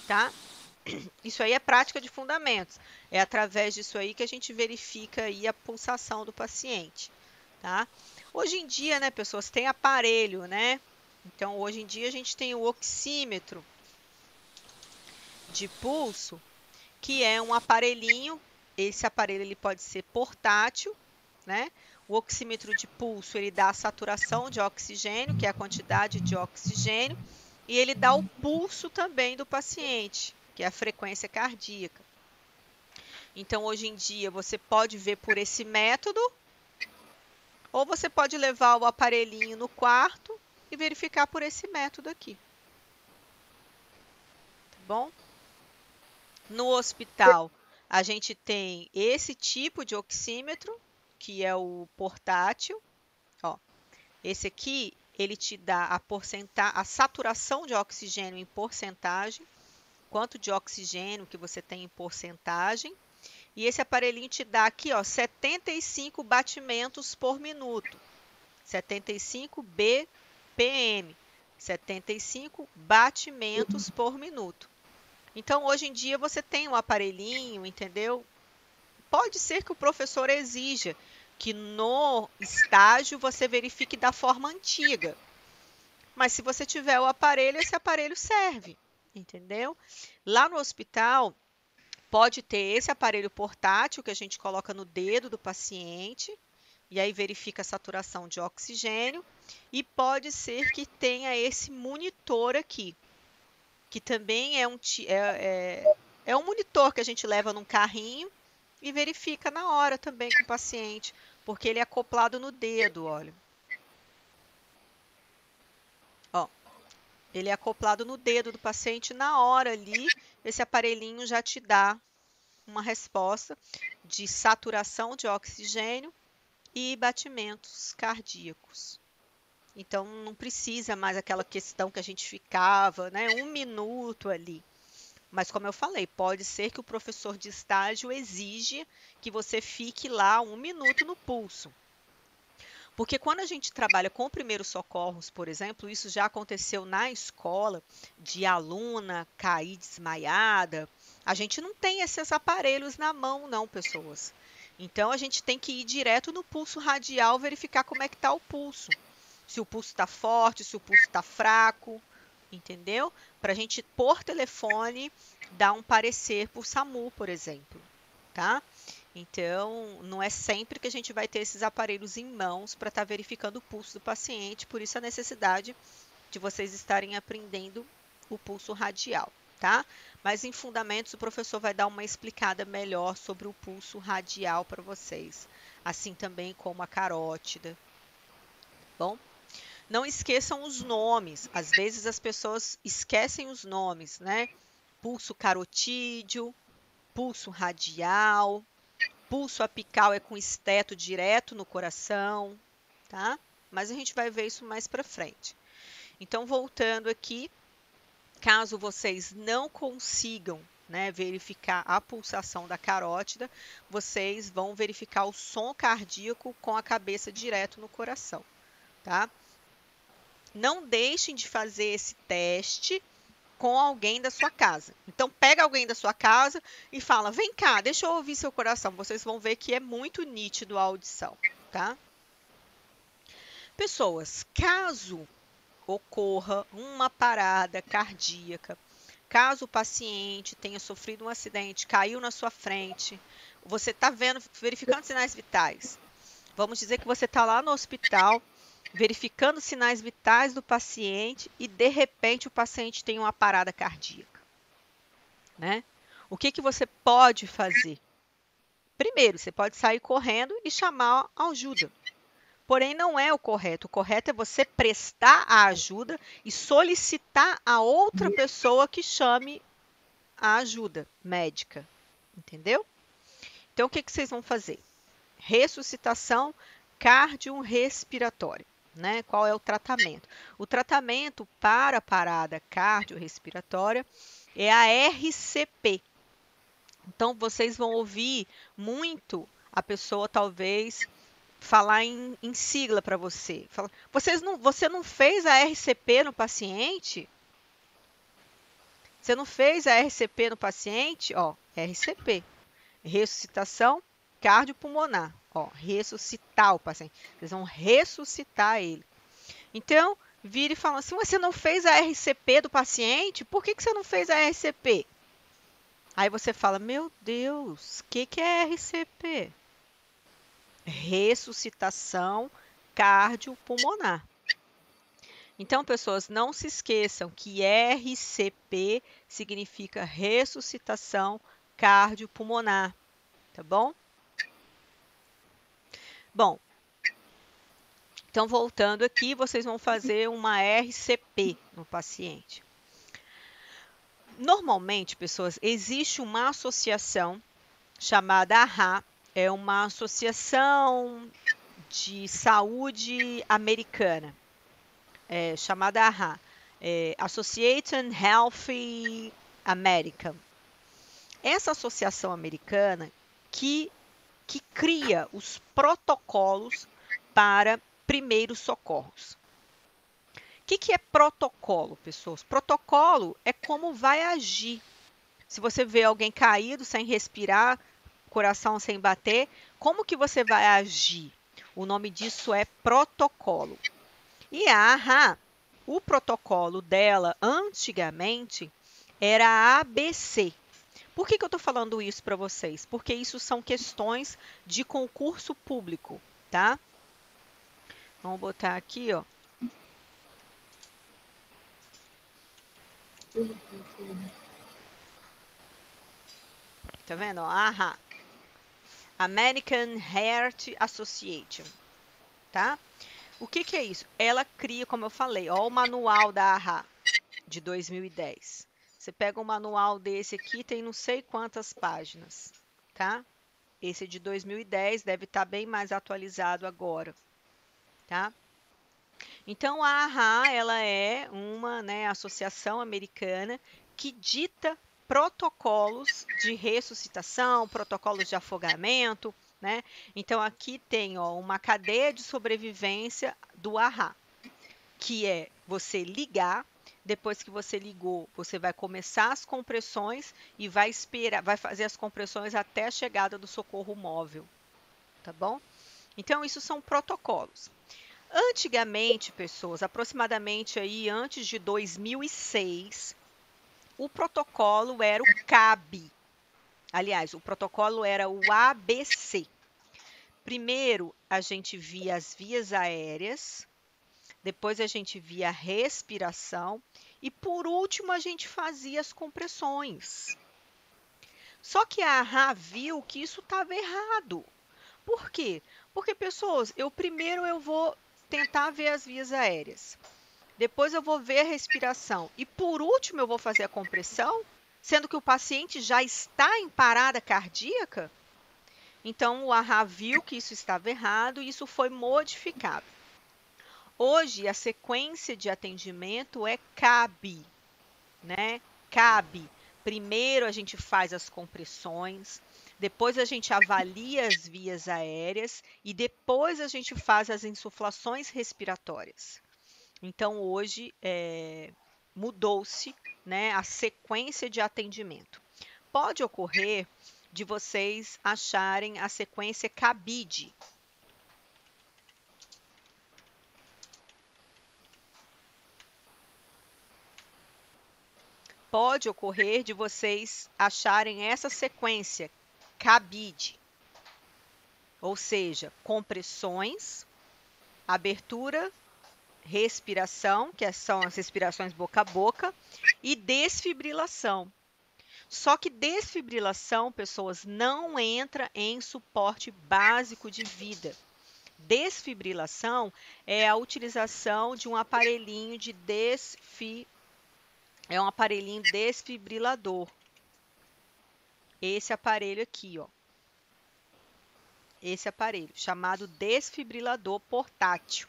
Tá? Isso aí é prática de fundamentos. É através disso aí que a gente verifica aí a pulsação do paciente, tá? Hoje em dia, né, pessoas, tem aparelho, né? Então, hoje em dia a gente tem o oxímetro de pulso, que é um aparelhinho. Esse aparelho ele pode ser portátil, né? O oxímetro de pulso, ele dá a saturação de oxigênio, que é a quantidade de oxigênio, e ele dá o pulso também do paciente, que é a frequência cardíaca. Então, hoje em dia, você pode ver por esse método, ou você pode levar o aparelhinho no quarto e verificar por esse método aqui. Tá bom? No hospital, a gente tem esse tipo de oxímetro, que é o portátil. Ó, esse aqui, ele te dá a saturação de oxigênio em porcentagem, quanto de oxigênio que você tem em porcentagem. E esse aparelhinho te dá aqui, ó, 75 batimentos por minuto. 75 BPM. 75 batimentos por minuto. Então, hoje em dia, você tem um aparelhinho, entendeu? Pode ser que o professor exija que no estágio você verifique da forma antiga. Mas se você tiver o aparelho, esse aparelho serve, entendeu? Lá no hospital, pode ter esse aparelho portátil que a gente coloca no dedo do paciente, e aí verifica a saturação de oxigênio, e pode ser que tenha esse monitor aqui, que também é um monitor que a gente leva num carrinho e verifica na hora também com o paciente, porque ele é acoplado no dedo, olha. Ó, ele é acoplado no dedo do paciente, na hora ali, esse aparelhinho já te dá uma resposta de saturação de oxigênio e batimentos cardíacos. Então, não precisa mais aquela questão que a gente ficava, né, 1 minuto ali. Mas, como eu falei, pode ser que o professor de estágio exija que você fique lá 1 minuto no pulso. Porque quando a gente trabalha com primeiros socorros, por exemplo, isso já aconteceu na escola, de aluna cair desmaiada, a gente não tem esses aparelhos na mão, não, pessoas. Então, a gente tem que ir direto no pulso radial, verificar como é que está o pulso. Se o pulso está forte, se o pulso está fraco, entendeu? Para a gente, por telefone, dar um parecer por SAMU, por exemplo, tá? Então, não é sempre que a gente vai ter esses aparelhos em mãos para estar verificando o pulso do paciente, por isso a necessidade de vocês estarem aprendendo o pulso radial, tá? Mas em fundamentos o professor vai dar uma explicada melhor sobre o pulso radial para vocês, assim também como a carótida, bom? Não esqueçam os nomes. Às vezes as pessoas esquecem os nomes, né? Pulso carotídeo, pulso radial, pulso apical é com esteto direto no coração, tá? Mas a gente vai ver isso mais para frente. Então, voltando aqui, caso vocês não consigam, né, verificar a pulsação da carótida, vocês vão verificar o som cardíaco com a cabeça direto no coração, tá? Não deixem de fazer esse teste com alguém da sua casa. Então, pega alguém da sua casa e fala, vem cá, deixa eu ouvir seu coração. Vocês vão ver que é muito nítido a audição, tá? Pessoas, caso ocorra uma parada cardíaca, caso o paciente tenha sofrido um acidente, caiu na sua frente, você está verificando sinais vitais. Vamos dizer que você está lá no hospital, verificando sinais vitais do paciente e, de repente, o paciente tem uma parada cardíaca, né? O que você pode fazer? Primeiro, você pode sair correndo e chamar ajuda. Porém, não é o correto. O correto é você prestar a ajuda e solicitar a outra pessoa que chame a ajuda médica. Entendeu? Então, o que vocês vão fazer? Ressuscitação cardiorrespiratória, né? Qual é o tratamento? O tratamento para a parada cardiorrespiratória é a RCP. Então, vocês vão ouvir muito a pessoa, talvez, falar em sigla para você. Fala, você não fez a RCP no paciente? Você não fez a RCP no paciente? Ó, RCP. Ressuscitação cardiopulmonar. Ó, ressuscitar o paciente. Vocês vão ressuscitar ele. Então, vira e fala assim, você não fez a RCP do paciente? Por que você não fez a RCP? Aí você fala, meu Deus, o que é RCP? Ressuscitação cardiopulmonar. Então, pessoas, não se esqueçam que RCP significa ressuscitação cardiopulmonar, tá bom? Bom, então voltando aqui, vocês vão fazer uma RCP no paciente. Normalmente, pessoas, existe uma associação chamada AHA, é uma associação de saúde americana, chamada AHA, Association Healthy American. Essa associação americana que cria os protocolos para primeiros socorros. O que é protocolo, pessoas? Protocolo é como vai agir. Se você vê alguém caído, sem respirar, coração sem bater, como que você vai agir? O nome disso é protocolo. E a AHA, o protocolo dela, antigamente, era a ABC. Por que eu estou falando isso para vocês? Porque isso são questões de concurso público, tá? Vamos botar aqui, ó. Tá vendo? AHA. American Heart Association, tá? O que é isso? Ela cria, como eu falei, ó, o manual da AHA de 2010. Você pega um manual desse aqui, tem não sei quantas páginas, tá? Esse de 2010 deve estar bem mais atualizado agora, tá? Então, a AHA, ela é uma, né, associação americana que dita protocolos de ressuscitação, protocolos de afogamento, né? Então, aqui tem, ó, uma cadeia de sobrevivência do AHA, que é você ligar. Depois que você ligou, você vai começar as compressões e vai esperar, vai fazer as compressões até a chegada do socorro móvel, tá bom? Então, isso são protocolos. Antigamente, pessoas, aproximadamente aí antes de 2006, o protocolo era o CAB. Aliás, o protocolo era o ABC. Primeiro, a gente via as vias aéreas, depois a gente via a respiração e, por último, a gente fazia as compressões. Só que a AHA viu que isso estava errado. Por quê? Porque, pessoas, primeiro eu vou tentar ver as vias aéreas. Depois eu vou ver a respiração. E por último eu vou fazer a compressão, sendo que o paciente já está em parada cardíaca. Então o AHA viu que isso estava errado e isso foi modificado. Hoje a sequência de atendimento é CABE, né? CABE. Primeiro a gente faz as compressões, depois a gente avalia as vias aéreas e depois a gente faz as insuflações respiratórias. Então, hoje mudou-se, né, a sequência de atendimento. Pode ocorrer de vocês acharem a sequência CABIDE. Pode ocorrer de vocês acharem essa sequência CABIDE, ou seja, compressões, abertura, respiração, que são as respirações boca a boca, e desfibrilação. Só que desfibrilação, pessoas, não entra em suporte básico de vida. Desfibrilação é a utilização de um aparelhinho de é um aparelhinho desfibrilador. Esse aparelho aqui, ó. Esse aparelho, chamado desfibrilador portátil.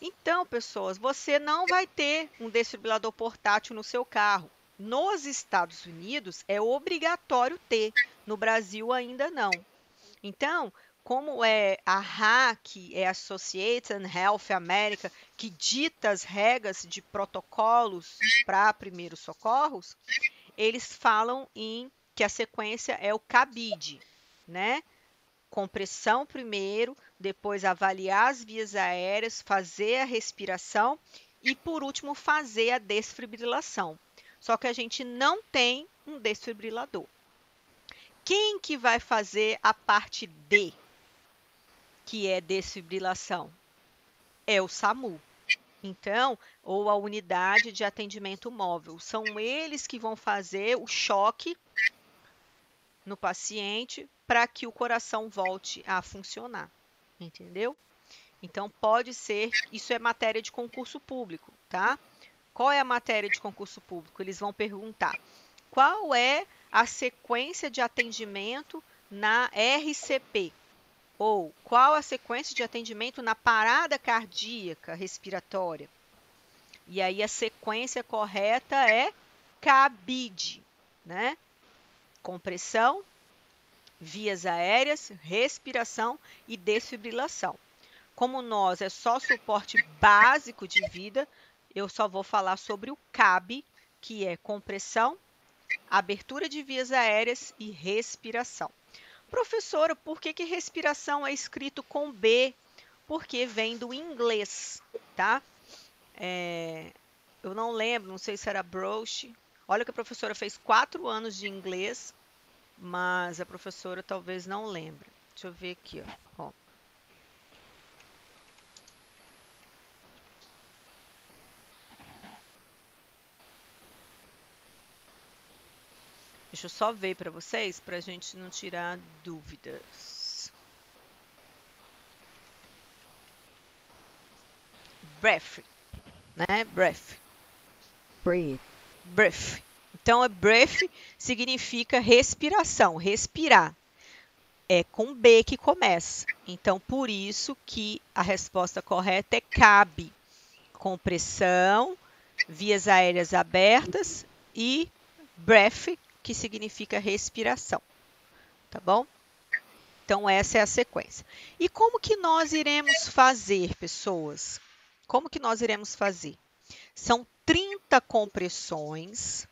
Então, pessoas, você não vai ter um desfibrilador portátil no seu carro. Nos Estados Unidos é obrigatório ter, no Brasil ainda não. Então, como é a AHA, é a Associated Health America, que dita as regras de protocolos para primeiros socorros, eles falam que a sequência é o CABIDE, né? Compressão primeiro, depois avaliar as vias aéreas, fazer a respiração e, por último, fazer a desfibrilação. Só que a gente não tem um desfibrilador. Quem que vai fazer a parte D, que é desfibrilação? É o SAMU. Então, ou a unidade de atendimento móvel. São eles que vão fazer o choque no paciente para que o coração volte a funcionar, entendeu? Então, pode ser, isso é matéria de concurso público, tá? Qual é a matéria de concurso público? Eles vão perguntar qual é a sequência de atendimento na RCP, ou qual a sequência de atendimento na parada cardíaca respiratória. E aí a sequência correta é CABIDE, né? Compressão, vias aéreas, respiração e desfibrilação. Como nós é só suporte básico de vida, eu só vou falar sobre o CABE, que é compressão, abertura de vias aéreas e respiração. Professora, por que respiração é escrito com B? Porque vem do inglês, tá? Eu não lembro, não sei se era Broche. Olha que a professora fez 4 anos de inglês, mas a professora talvez não lembre. Deixa eu ver aqui, ó. Deixa eu só ver para vocês, para a gente não tirar dúvidas. Breath, né? Breath. Breath. Então, breath significa respiração, respirar. É com B que começa. Então, por isso que a resposta correta é CABE. Compressão, vias aéreas abertas e breath, que significa respiração, tá bom? Então, essa é a sequência. E como que nós iremos fazer, pessoas? Como que nós iremos fazer? São 30 compressões,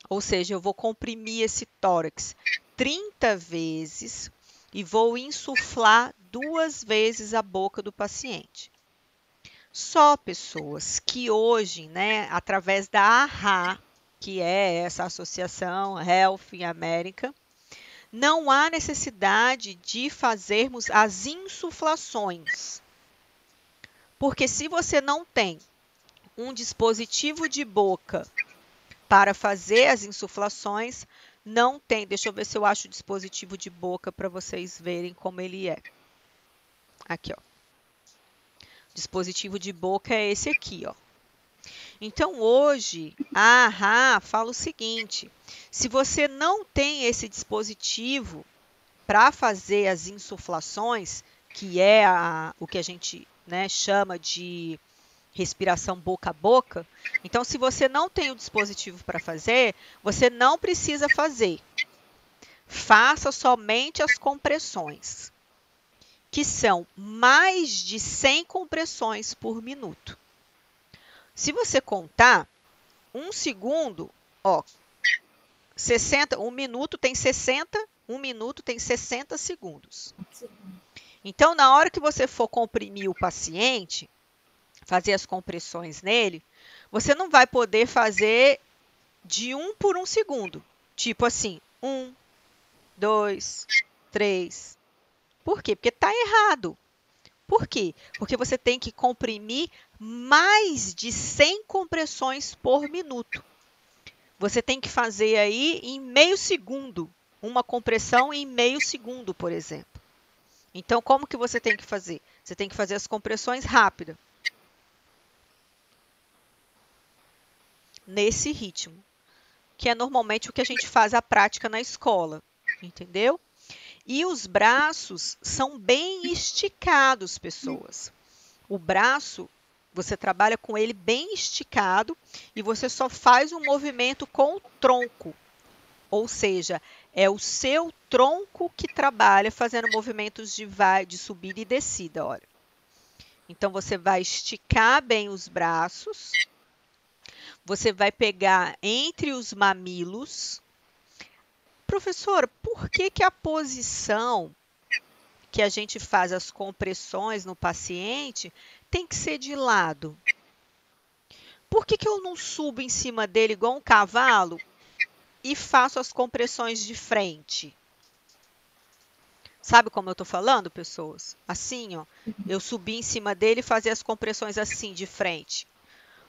ou seja, eu vou comprimir esse tórax 30 vezes e vou insuflar 2 vezes a boca do paciente. Só, pessoas, que hoje, né, através da AHA, que é essa associação Health America, não há necessidade de fazermos as insuflações. Porque se você não tem um dispositivo de boca para fazer as insuflações, não tem. Deixa eu ver se eu acho o dispositivo de boca para vocês verem como ele é. Aqui, ó. Dispositivo de boca é esse aqui, ó. Então, hoje, a AHA fala o seguinte: se você não tem esse dispositivo para fazer as insuflações, que é o que a gente, né, chama de respiração boca a boca, então, se você não tem o dispositivo para fazer, você não precisa fazer. Faça somente as compressões, que são mais de 100 compressões por minuto. Se você contar, 1 segundo, ó, 60, 1 minuto tem 60, 1 minuto tem 60 segundos. Então, na hora que você for comprimir o paciente, fazer as compressões nele, você não vai poder fazer de 1 por 1 segundo. Tipo assim, 1, 2, 3. Por quê? Porque está errado. Por quê? Porque você tem que comprimir mais de 100 compressões por minuto. Você tem que fazer aí em meio segundo, uma compressão em meio segundo, por exemplo. Então, como que você tem que fazer? Você tem que fazer as compressões rápidas. Nesse ritmo, que é normalmente o que a gente faz a prática na escola, entendeu? E os braços são bem esticados, pessoas. O braço, você trabalha com ele bem esticado e você só faz um movimento com o tronco. Ou seja, é o seu tronco que trabalha fazendo movimentos de subida e descida, olha. Então, você vai esticar bem os braços. Você vai pegar entre os mamilos. Professora, por que a posição que a gente faz as compressões no paciente tem que ser de lado? Por que eu não subo em cima dele igual um cavalo e faço as compressões de frente? Sabe como eu estou falando, pessoas? Assim, ó, eu subi em cima dele e fazer as compressões assim de frente.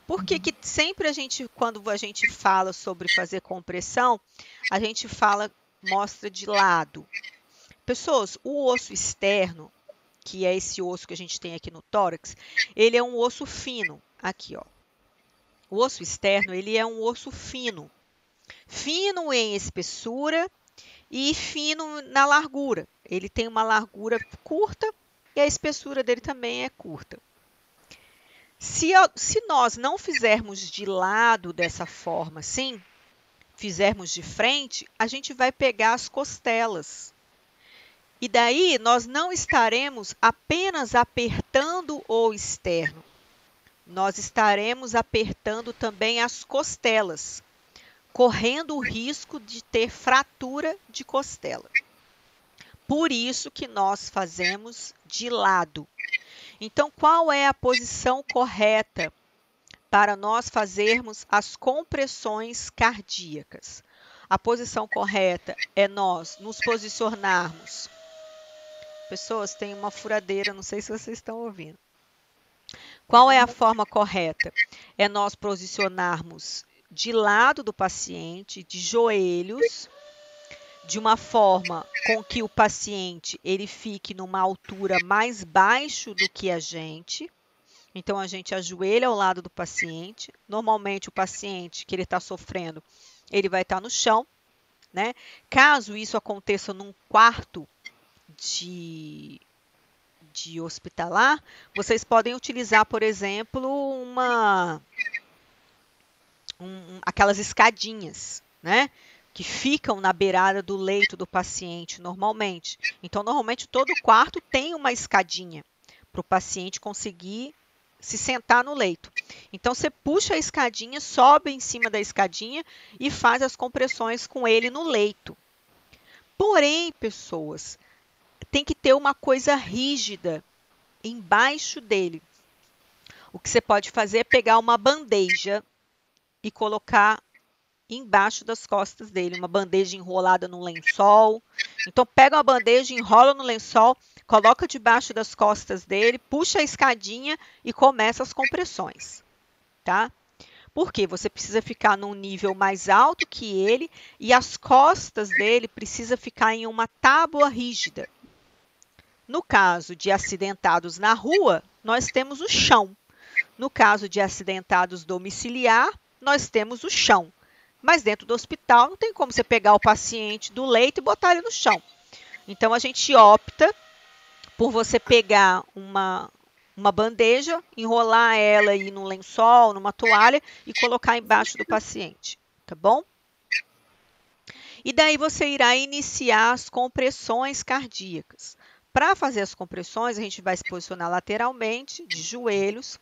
Por que sempre quando a gente fala sobre fazer compressão, a gente mostra de lado? Pessoas, o osso externo, que é esse osso que a gente tem aqui no tórax, ele é um osso fino. Aqui, ó. O osso externo, ele é um osso fino. Fino em espessura e fino na largura. Ele tem uma largura curta e a espessura dele também é curta. Se nós não fizermos de lado dessa forma assim, fizermos de frente, a gente vai pegar as costelas. E daí nós não estaremos apenas apertando o externo, nós estaremos apertando também as costelas, correndo o risco de ter fratura de costela. Por isso que nós fazemos de lado. Então, qual é a posição correta para nós fazermos as compressões cardíacas? A posição correta é nós nos posicionarmos. Pessoas, tem uma furadeira, não sei se vocês estão ouvindo. Qual é a forma correta? É nós posicionarmos de lado do paciente, de joelhos, de uma forma com que o paciente ele fique numa altura mais baixo do que a gente. Então, a gente ajoelha ao lado do paciente. Normalmente, o paciente que ele está sofrendo, ele vai estar no chão, né? Caso isso aconteça num quarto de hospitalar, vocês podem utilizar, por exemplo, aquelas escadinhas, né? Que ficam na beirada do leito do paciente normalmente. Então, normalmente, todo quarto tem uma escadinha para o paciente conseguir se sentar no leito. Então, você puxa a escadinha, sobe em cima da escadinha e faz as compressões com ele no leito. Porém, pessoas, tem que ter uma coisa rígida embaixo dele. O que você pode fazer é pegar uma bandeja e colocar embaixo das costas dele, uma bandeja enrolada no lençol. Então, pega uma bandeja, enrola no lençol, coloca debaixo das costas dele, puxa a escadinha e começa as compressões, tá? Porque você precisa ficar num nível mais alto que ele e as costas dele precisam ficar em uma tábua rígida. No caso de acidentados na rua, nós temos o chão. No caso de acidentados domiciliar, nós temos o chão. Mas dentro do hospital não tem como você pegar o paciente do leito e botar ele no chão. Então a gente opta por você pegar uma bandeja, enrolar ela aí num lençol, numa toalha e colocar embaixo do paciente, tá bom? E daí você irá iniciar as compressões cardíacas. Para fazer as compressões, a gente vai se posicionar lateralmente, de joelhos,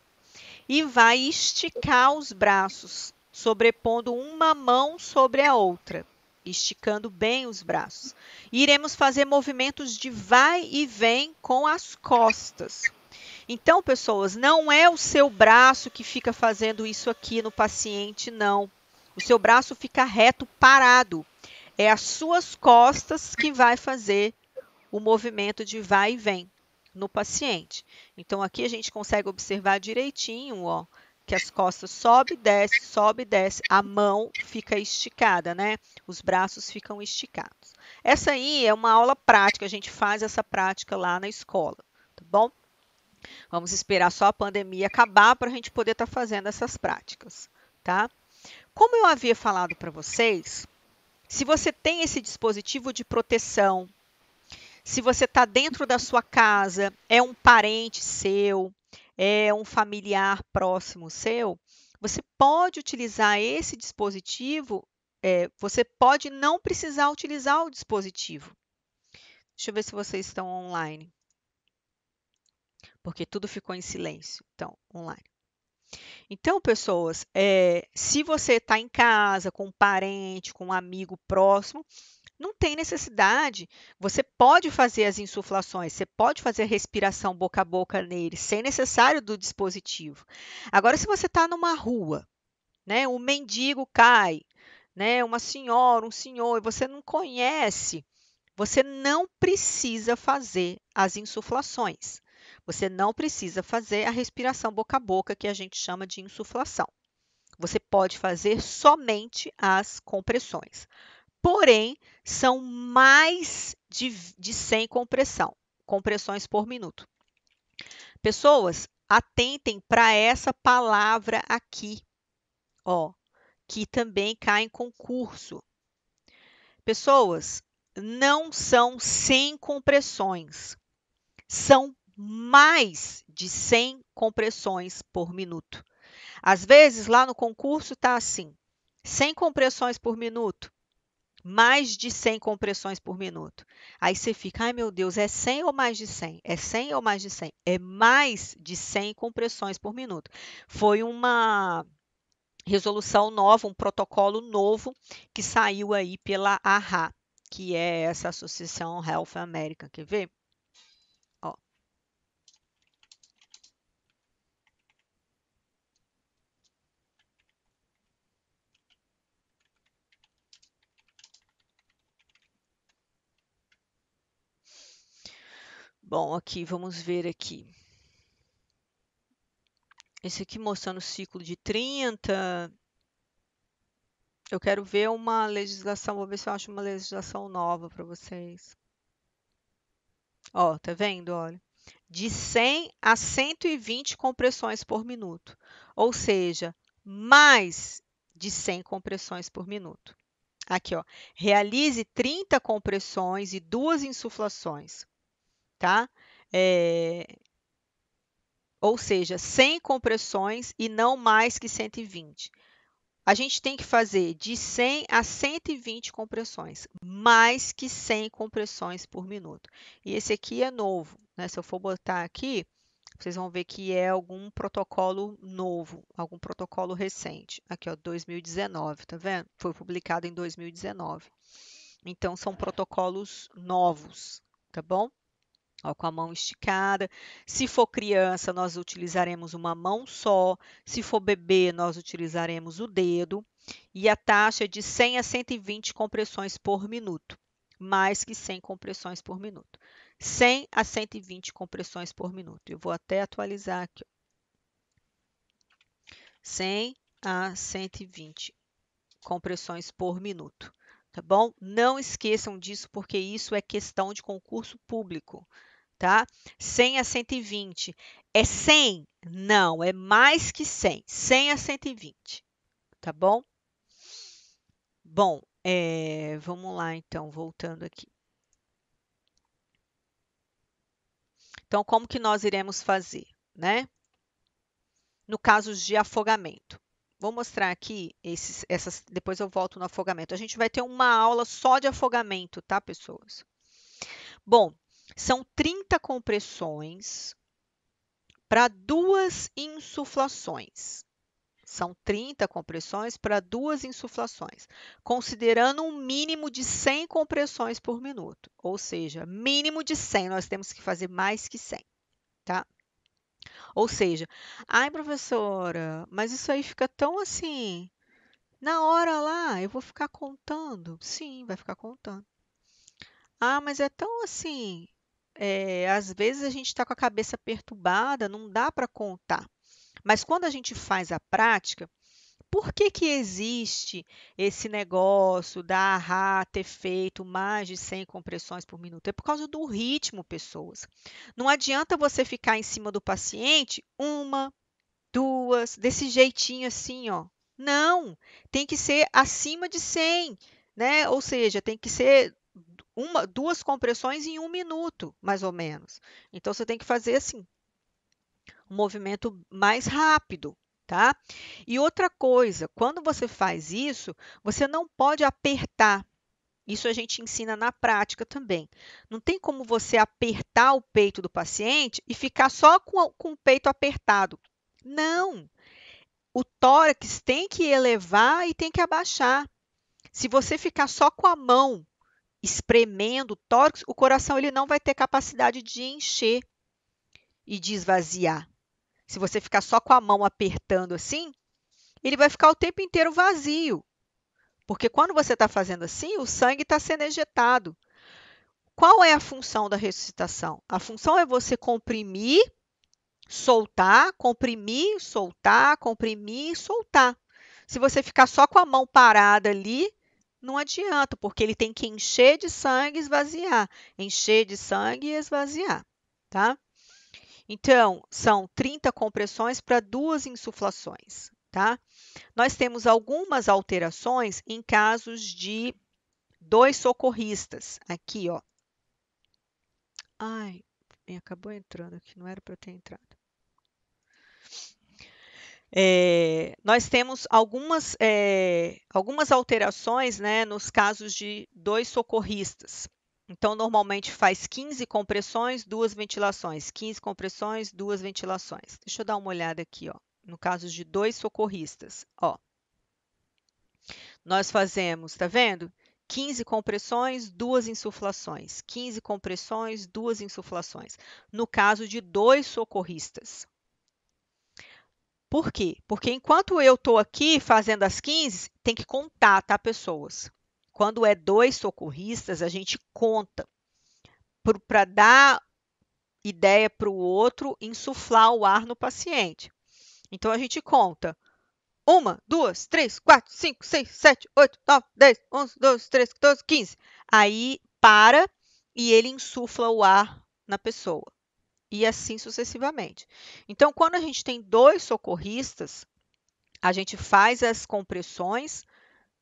e vai esticar os braços, sobrepondo uma mão sobre a outra, esticando bem os braços. E iremos fazer movimentos de vai e vem com as costas. Então, pessoas, não é o seu braço que fica fazendo isso aqui no paciente, não. O seu braço fica reto, parado. É as suas costas que vai fazer o movimento de vai e vem no paciente. Então, aqui a gente consegue observar direitinho, ó, que as costas sobe e desce, a mão fica esticada, né? Os braços ficam esticados. Essa aí é uma aula prática, a gente faz essa prática lá na escola, tá bom? Vamos esperar só a pandemia acabar para a gente poder estar fazendo essas práticas, tá? Como eu havia falado para vocês, se você tem esse dispositivo de proteção, se você está dentro da sua casa, é um parente seu, é um familiar próximo seu, você pode utilizar esse dispositivo, você pode não precisar utilizar o dispositivo. Deixa eu ver se vocês estão online. Porque tudo ficou em silêncio. Então, online. Então, pessoas, se você está em casa com um parente, com um amigo próximo, não tem necessidade. Você pode fazer as insuflações, você pode fazer a respiração boca a boca nele, sem necessário do dispositivo. Agora, se você está numa rua, né, um mendigo cai, né, uma senhora, um senhor, e você não conhece, você não precisa fazer as insuflações. Você não precisa fazer a respiração boca a boca, que a gente chama de insuflação. Você pode fazer somente as compressões. Porém, são mais de 100 compressões por minuto. Pessoas, atentem para essa palavra aqui, ó, que também cai em concurso. Pessoas, não são 100 compressões, são mais de 100 compressões por minuto. Às vezes, lá no concurso está assim, 100 compressões por minuto, mais de 100 compressões por minuto. Aí você fica, ai meu Deus, é 100 ou mais de 100? É 100 ou mais de 100? É mais de 100 compressões por minuto. Foi uma resolução nova, um protocolo novo que saiu aí pela AHA, que é essa Associação Health American. Quer ver? Ó. Bom, aqui, vamos ver aqui. Esse aqui mostrando o ciclo de 30. Eu quero ver uma legislação, vou ver se eu acho uma legislação nova para vocês. Ó, tá vendo? Olha, de 100 a 120 compressões por minuto, ou seja, mais de 100 compressões por minuto. Aqui, ó, realize 30 compressões e 2 insuflações, tá? Ou seja, 100 compressões e não mais que 120. A gente tem que fazer de 100 a 120 compressões, mais que 100 compressões por minuto. E esse aqui é novo, né? Se eu for botar aqui, vocês vão ver que é algum protocolo novo, algum protocolo recente. Aqui, ó, 2019, tá vendo? Foi publicado em 2019. Então, são protocolos novos, tá bom? Ó, com a mão esticada. Se for criança, nós utilizaremos uma mão só. Se for bebê, nós utilizaremos o dedo. E a taxa é de 100 a 120 compressões por minuto. Mais que 100 compressões por minuto. 100 a 120 compressões por minuto. Eu vou até atualizar aqui. 100 a 120 compressões por minuto. Tá bom? Não esqueçam disso, porque isso é questão de concurso público. tá? 100 a 120. É 100? Não, é mais que 100. 100 a 120, tá bom? Bom, vamos lá então, voltando aqui. Então, como que nós iremos fazer, né? No caso de afogamento. Vou mostrar aqui depois eu volto no afogamento. A gente vai ter uma aula só de afogamento, tá, pessoas? Bom, são 30 compressões para 2 insuflações. São 30 compressões para 2 insuflações, considerando um mínimo de 100 compressões por minuto. Ou seja, mínimo de 100, nós temos que fazer mais que 100, tá? Ou seja, ai, professora, mas isso aí fica tão assim, na hora lá, eu vou ficar contando? Sim, vai ficar contando. Ah, mas é tão assim, às vezes a gente está com a cabeça perturbada, não dá para contar. Mas quando a gente faz a prática, por que que existe esse negócio da AHA ter feito mais de 100 compressões por minuto? É por causa do ritmo, pessoas. Não adianta você ficar em cima do paciente, 1, 2, desse jeitinho assim, ó. Não, tem que ser acima de 100, né? Ou seja, tem que ser 2 compressões em 1 minuto, mais ou menos. Então, você tem que fazer assim, um movimento mais rápido, tá? E outra coisa, quando você faz isso, você não pode apertar. Isso a gente ensina na prática também. Não tem como você apertar o peito do paciente e ficar só com o peito apertado. Não! O tórax tem que elevar e tem que abaixar. Se você ficar só com a mão espremendo o tórax, o coração ele não vai ter capacidade de encher e de esvaziar. Se você ficar só com a mão apertando assim, ele vai ficar o tempo inteiro vazio. Porque quando você está fazendo assim, o sangue está sendo ejetado. Qual é a função da ressuscitação? A função é você comprimir, soltar, comprimir, soltar, comprimir, soltar. Se você ficar só com a mão parada ali, não adianta, porque ele tem que encher de sangue e esvaziar. Encher de sangue e esvaziar, tá? Então, são 30 compressões para 2 insuflações, tá? Nós temos algumas alterações em casos de 2 socorristas. Aqui, ó. Ai, acabou entrando aqui, não era para eu ter entrado. Nós temos algumas alterações, né, nos casos de 2 socorristas. Então, normalmente faz 15 compressões, 2 ventilações. 15 compressões, 2 ventilações. Deixa eu dar uma olhada aqui, ó, no caso de 2 socorristas. Ó. Nós fazemos, tá vendo? 15 compressões, 2 insuflações. 15 compressões, 2 insuflações. No caso de 2 socorristas. Por quê? Porque enquanto eu estou aqui fazendo as 15, tem que contar, tá, pessoas? Quando é 2 socorristas, a gente conta para dar ideia para o outro insuflar o ar no paciente. Então, a gente conta 1, 2, 3, 4, 5, 6, 7, 8, 9, 10, 11, 12, 13, 14, 15. Aí, para e ele insufla o ar na pessoa. E assim sucessivamente. Então, quando a gente tem 2 socorristas, a gente faz as compressões,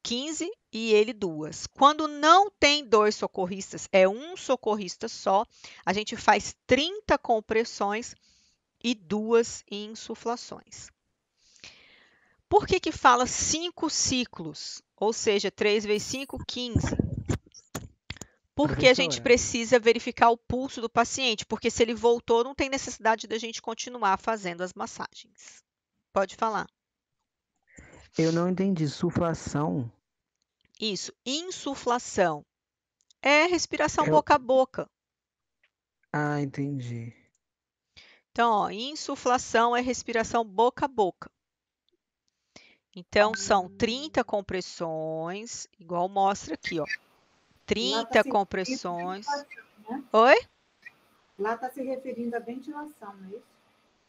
15 e ele 2. Quando não tem 2 socorristas, é um socorrista só, a gente faz 30 compressões e 2 insuflações. Por que que fala 5 ciclos? Ou seja, 3 vezes 5, 15. Porque a gente precisa verificar o pulso do paciente, porque se ele voltou, não tem necessidade da gente continuar fazendo as massagens. Pode falar. Eu não entendi. Suflação? Isso, insuflação. É respiração boca a boca. Ah, entendi. Então, ó, insuflação é respiração boca a boca. Então, são 30 compressões, igual mostra aqui, ó. 30 compressões. Né? Oi? Lá está se referindo à ventilação, não é isso?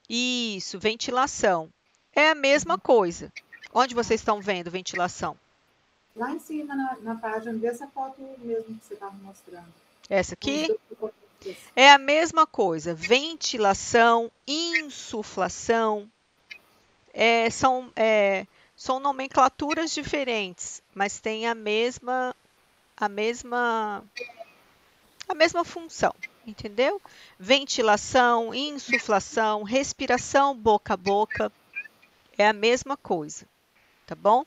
Isso, ventilação. É a mesma coisa. Onde vocês estão vendo ventilação? Lá em cima, na página dessa foto mesmo que você estava mostrando. Essa aqui? É a mesma coisa. Ventilação, insuflação, são nomenclaturas diferentes, mas têm a mesma, a mesma função, entendeu? Ventilação, insuflação, respiração boca a boca, é a mesma coisa, tá bom?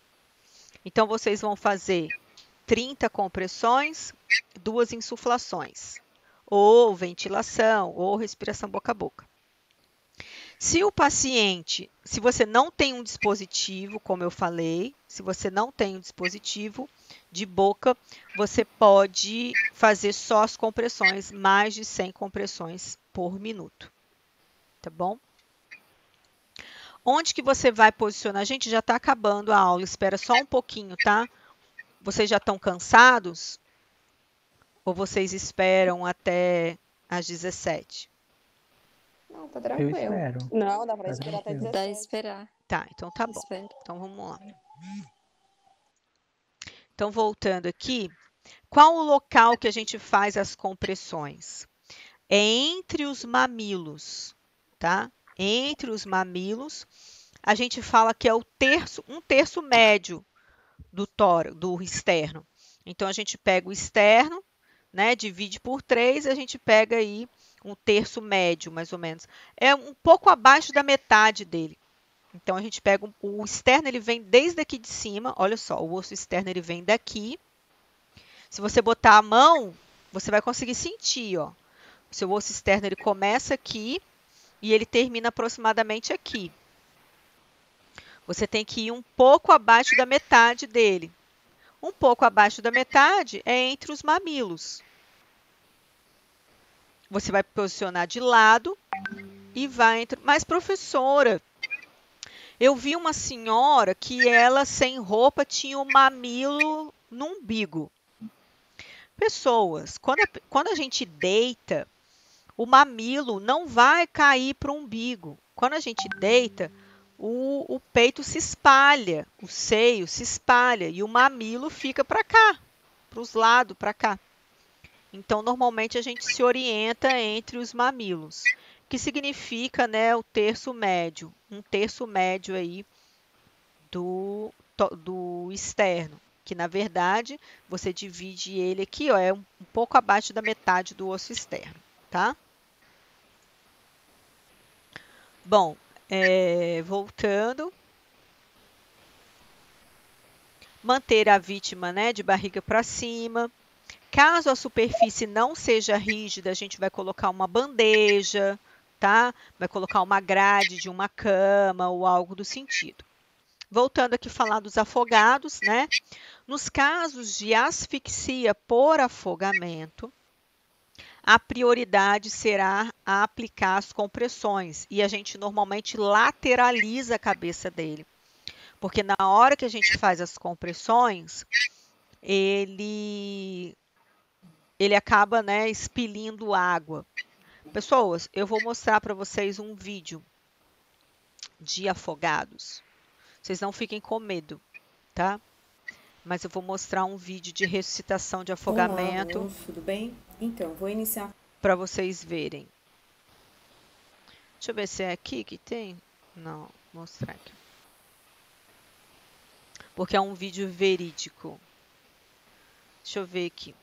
Então, vocês vão fazer 30 compressões, 2 insuflações, ou ventilação, ou respiração boca a boca. Se você não tem um dispositivo, como eu falei, se você não tem um dispositivo de boca, você pode fazer só as compressões, mais de 100 compressões por minuto, tá bom? Onde que você vai posicionar? Gente, já está acabando a aula, espera só um pouquinho, tá? Vocês já estão cansados? Ou vocês esperam até às 17? Não, tá Eu tranquilo. espero. Não, dá pra Tá esperar até tranquilo. Dá 17. esperar. Tá, então tá bom. Espera. Então vamos lá. Então, voltando aqui, qual o local que a gente faz as compressões? É entre os mamilos, tá? Entre os mamilos, a gente fala que é um terço médio do externo. Então, a gente pega o externo, né? Divide por 3, a gente pega aí um terço médio, mais ou menos. É um pouco abaixo da metade dele. Então, a gente pega o externo, ele vem desde aqui de cima. Olha só, o osso externo ele vem daqui. Se você botar a mão, você vai conseguir sentir, ó. O seu osso externo ele começa aqui e ele termina aproximadamente aqui. Você tem que ir um pouco abaixo da metade dele. Um pouco abaixo da metade é entre os mamilos. Você vai posicionar de lado e vai entre... Mas, professora, eu vi uma senhora que ela, sem roupa, tinha o mamilo no umbigo. Pessoas, quando a gente deita, o mamilo não vai cair para o umbigo. Quando a gente deita, o peito se espalha, o seio se espalha e o mamilo fica para cá, para os lados, para cá. Então, normalmente, a gente se orienta entre os mamilos, que significa, né, o terço médio, um terço médio aí do externo, que na verdade você divide ele aqui, ó, é um pouco abaixo da metade do osso externo, tá? Bom, voltando, manter a vítima, né, de barriga para cima. Caso a superfície não seja rígida, a gente vai colocar uma bandeja, tá? Vai colocar uma grade de uma cama ou algo do sentido. Voltando aqui a falar dos afogados, né? Nos casos de asfixia por afogamento, a prioridade será a aplicar as compressões e a gente normalmente lateraliza a cabeça dele. Porque na hora que a gente faz as compressões, ele acaba, né, expelindo água. Pessoas, eu vou mostrar para vocês um vídeo de afogados. Vocês não fiquem com medo, tá? Mas eu vou mostrar um vídeo de ressuscitação de afogamento. Olá, tudo bem? Então, vou iniciar. Para vocês verem. Deixa eu ver se é aqui que tem. Não, vou mostrar aqui. Porque é um vídeo verídico. Deixa eu ver aqui.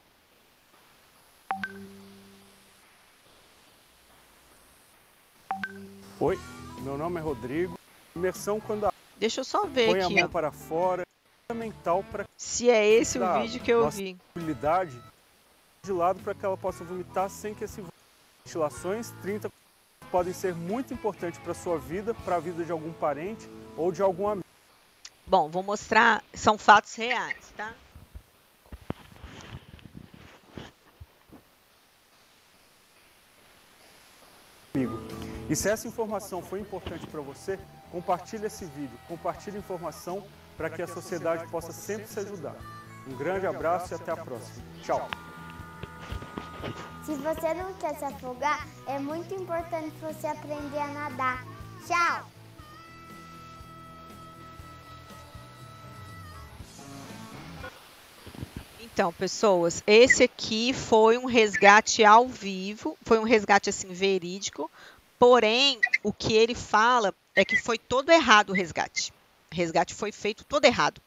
Oi, meu nome é Rodrigo. Imersão quando a Deixa eu só ver põe a aqui, mão ó, para fora é fundamental para se é esse o dar vídeo que eu nossa vi. habilidade de lado para que ela possa vomitar sem que esse ventilações 30 podem ser muito importantes para a sua vida, para a vida de algum parente ou de algum amigo. Bom, vou mostrar, são fatos reais, tá? E se essa informação foi importante para você, compartilhe esse vídeo, compartilhe informação para que a sociedade possa sempre se ajudar. Um grande abraço e até a próxima. Tchau! Se você não quer se afogar, é muito importante você aprender a nadar. Tchau! Então, pessoas, esse aqui foi um resgate ao vivo, foi um resgate assim verídico, porém, o que ele fala é que foi todo errado o resgate. O resgate foi feito todo errado.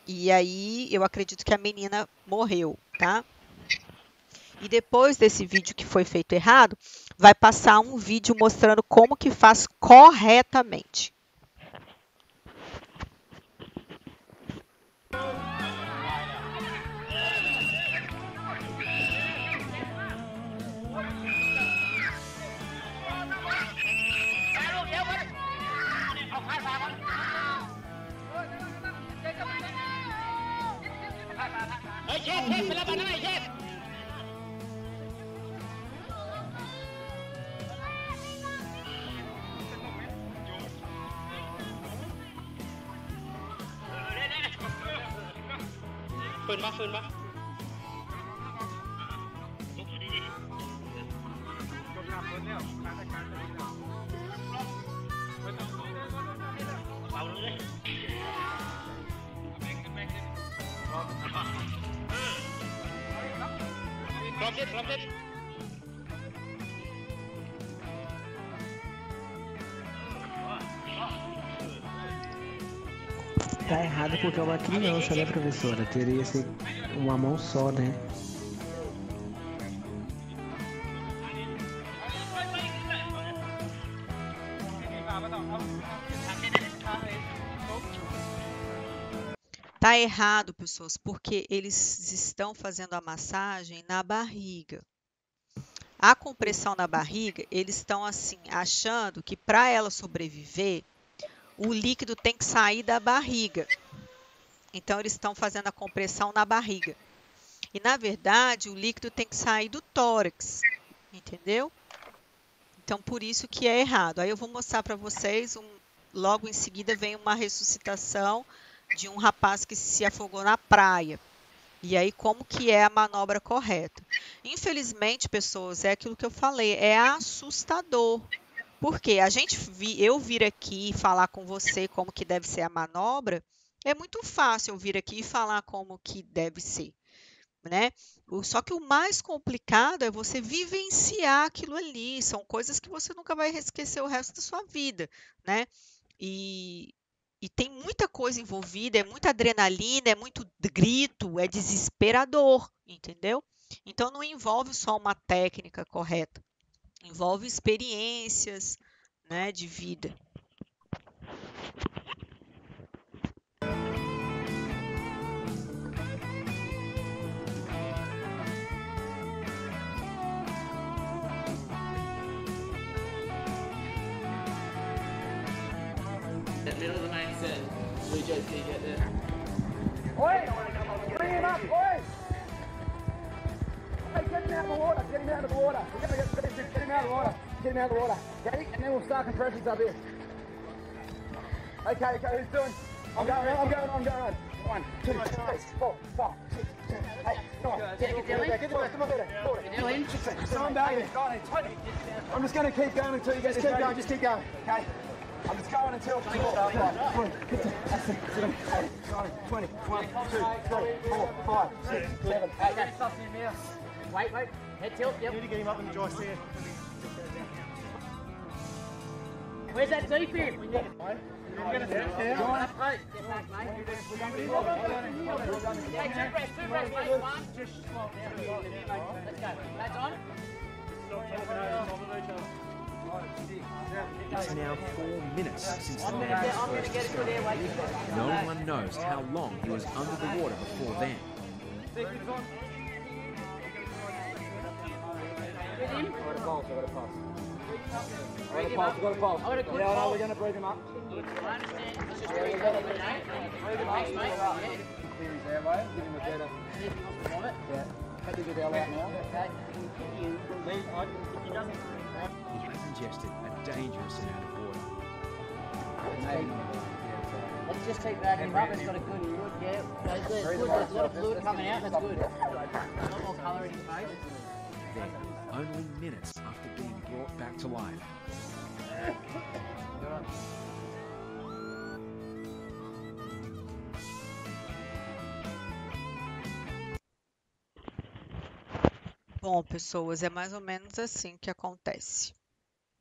E aí, eu acredito que a menina morreu, tá? E depois desse vídeo que foi feito errado, vai passar um vídeo mostrando como que faz corretamente. Tá errado porque é uma criança, né, professora? Teria que ser uma mão só, né? Tá errado, pessoas, porque eles estão fazendo a massagem na barriga. A compressão na barriga, eles estão assim, achando que para ela sobreviver, o líquido tem que sair da barriga. Então, eles estão fazendo a compressão na barriga. E, na verdade, o líquido tem que sair do tórax, entendeu? Então, por isso que é errado. Aí eu vou mostrar para vocês, logo em seguida vem uma ressuscitação de um rapaz que se afogou na praia. E aí, como que é a manobra correta? Infelizmente, pessoas, é aquilo que eu falei, é assustador. Porque eu vir aqui e falar com você como que deve ser a manobra, é muito fácil eu vir aqui e falar como que deve ser, né? Só que o mais complicado é você vivenciar aquilo ali. São coisas que você nunca vai esquecer o resto da sua vida, né? E tem muita coisa envolvida, é muita adrenalina, é muito grito, é desesperador, entendeu? Então não envolve só uma técnica correta, envolve experiências, né, de vida. Oi! Bring him up, oi! Hey, get him out of the water, get him out of the water. We're gonna get him out of the water. Get him out of the water. Okay, and then we'll start compressions up here. Okay, who's doing? I'm going on. 1, 2, 3, 4, 5, 6, 7, 8, 9, 10, get the rest, come on, get it. Calm down. I'm just gonna keep going until you get this. Just keep going, okay? I'm just going until 20, 1, 2, 3, 4, 5, 6, 7, 8. Wait, head tilt, yep. You need to get him up in the dry sand. Where's that deep in? We need it. You're going to sit down. Get back, mate. Hey, two breaths, mate. 1. Just slow down. Let's go. That's on. It's now 4 minutes since the man first discovered. No one knows how long he was under the water before then. Get him. Got a pulse. Yeah, no, we're going to breathe him up. I understand. It's just Breathe him up. Clear his airway. Give him a better... Yeah. Take the good air out now. Okay. He has ingested a dangerous amount of water. Let's just keep backing him up. It's got a good, yeah. That's good. There's a lot of fluid coming out. That's good. A lot more colour in his face. Then, only minutes after being brought back to life, Bom, pessoas, é mais ou menos assim que acontece,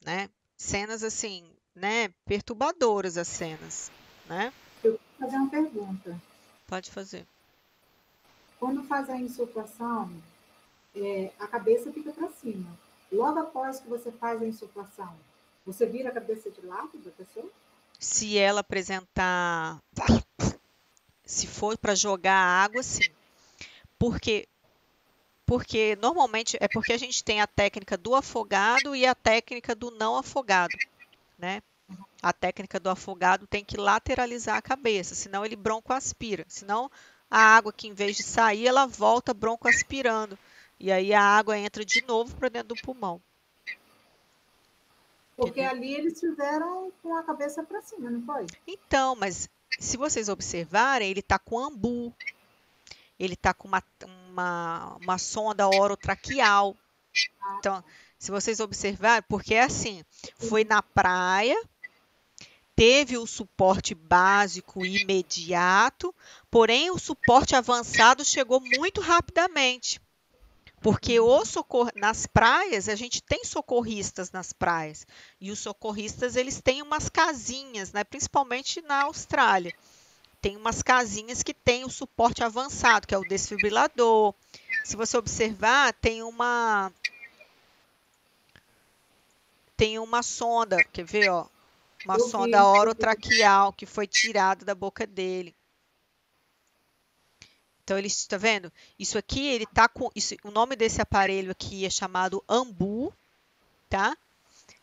né? Cenas assim, né? Perturbadoras as cenas, né? Eu vou fazer uma pergunta. Pode fazer. Quando faz a insuflação, a cabeça fica para cima. Logo após que você faz a insuflação, você vira a cabeça de lado da pessoa? Se ela apresentar, se for para jogar água, sim. Porque normalmente é porque a gente tem a técnica do afogado e a técnica do não afogado, né? A técnica do afogado tem que lateralizar a cabeça, senão ele broncoaspira. Senão a água que em vez de sair, ela volta broncoaspirando. E aí a água entra de novo para dentro do pulmão. Porque Entendeu? ali eles fizeram com a cabeça para cima, não foi? Então, mas se vocês observarem, ele está com ambu, ele está com uma sonda orotraqueal. Então, se vocês observarem, porque é assim, foi na praia, teve o suporte básico imediato, porém o suporte avançado chegou muito rapidamente. Porque nas praias, a gente tem socorristas nas praias. E os socorristas, eles têm umas casinhas, né? Principalmente na Austrália. Tem umas casinhas que tem o suporte avançado, que é o desfibrilador. Se você observar, tem uma sonda, quer ver, ó? Uma sonda orotraqueal que foi tirada da boca dele. Então, ele está vendo? Isso aqui, ele tá com. O nome desse aparelho aqui é chamado ambu, tá?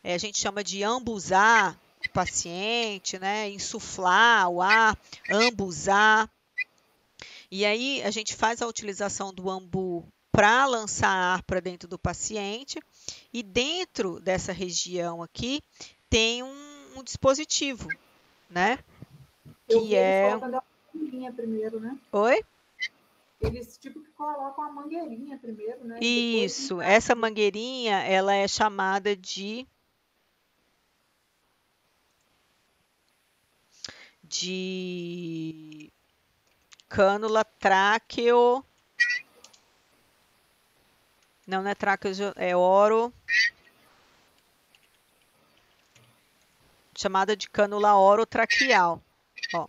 A gente chama de ambuzar o paciente, né? Insuflar o ar, ambuzar. E aí, a gente faz a utilização do ambu para lançar ar para dentro do paciente. E dentro dessa região aqui, tem um dispositivo, né? Que é. Primeiro, né? Oi? Eles tipo que colocam a mangueirinha primeiro, né? Isso, essa mangueirinha, ela é chamada de cânula tráqueo. Não é tráqueo, é oro. Chamada de cânula orotraqueal. Ó.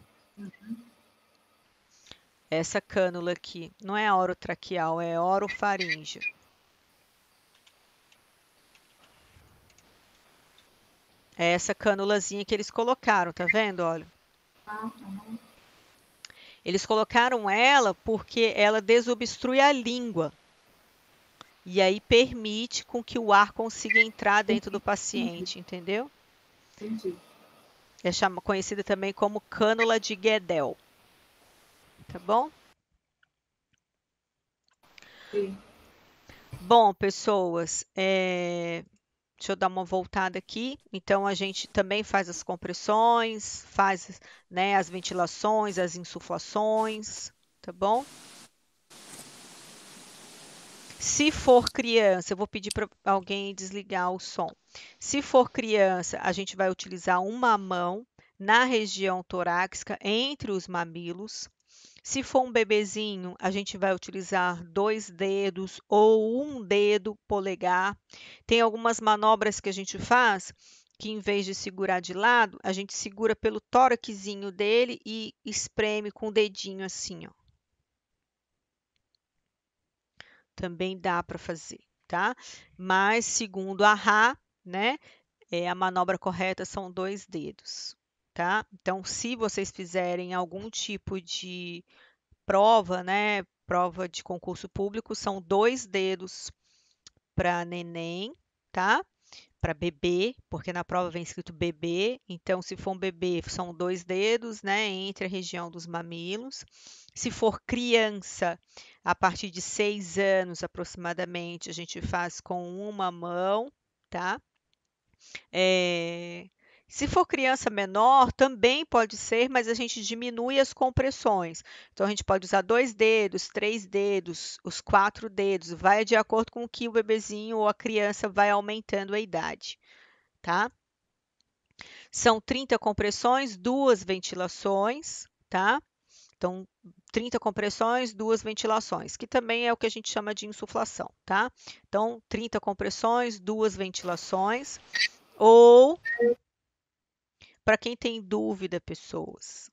Essa cânula aqui não é orotraqueal, é orofaríngea. É essa cânulazinha que eles colocaram, tá vendo? Olha. Eles colocaram ela porque ela desobstrui a língua. E aí permite com que o ar consiga entrar dentro do paciente, entendeu? Entendi. É conhecida também como cânula de Guedel. Tá bom? Sim. Bom, pessoas, deixa eu dar uma voltada aqui. Então, a gente também faz as compressões, faz, né, as ventilações, as insuflações, tá bom? Se for criança, eu vou pedir para alguém desligar o som. Se for criança, a gente vai utilizar uma mão na região torácica, entre os mamilos. Se for um bebezinho, a gente vai utilizar 2 dedos ou um dedo polegar. Tem algumas manobras que a gente faz que, em vez de segurar de lado, a gente segura pelo tóraxinho dele e espreme com o dedinho assim, ó. Também dá para fazer, tá? Mas, segundo a Ra, né, a manobra correta são 2 dedos, tá? Então, se vocês fizerem algum tipo de prova, né, prova de concurso público, são 2 dedos para neném, tá? Para bebê, porque na prova vem escrito bebê, então se for um bebê, são 2 dedos, né, entre a região dos mamilos. Se for criança, a partir de 6 anos aproximadamente, a gente faz com uma mão, tá? Se for criança menor, também pode ser, mas a gente diminui as compressões. Então, a gente pode usar 2 dedos, 3 dedos, os 4 dedos. Vai de acordo com o que o bebezinho ou a criança vai aumentando a idade, tá? São 30 compressões, 2 ventilações, tá? Então, 30 compressões, 2 ventilações, que também é o que a gente chama de insuflação, tá? Então, 30 compressões, 2 ventilações, ou, para quem tem dúvida, pessoas,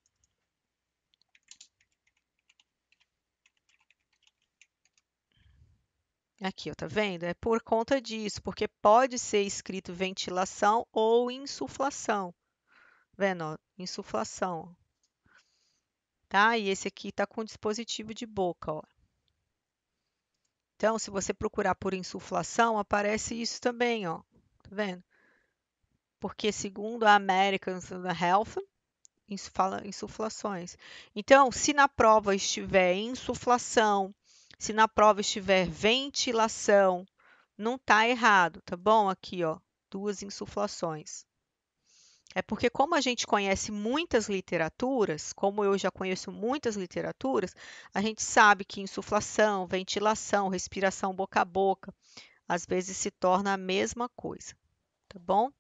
aqui, ó, tá vendo? É por conta disso, porque pode ser escrito ventilação ou insuflação. Vendo, ó? Insuflação. Tá? E esse aqui tá com dispositivo de boca, ó. Então, se você procurar por insuflação, aparece isso também, ó. Tá vendo? Porque segundo a American Health, isso fala insuflações. Então, se na prova estiver insuflação, se na prova estiver ventilação, não tá errado, tá bom? Aqui, ó, 2 insuflações. É porque como a gente conhece muitas literaturas, como eu já conheço muitas literaturas, a gente sabe que insuflação, ventilação, respiração boca a boca, às vezes se torna a mesma coisa, tá bom?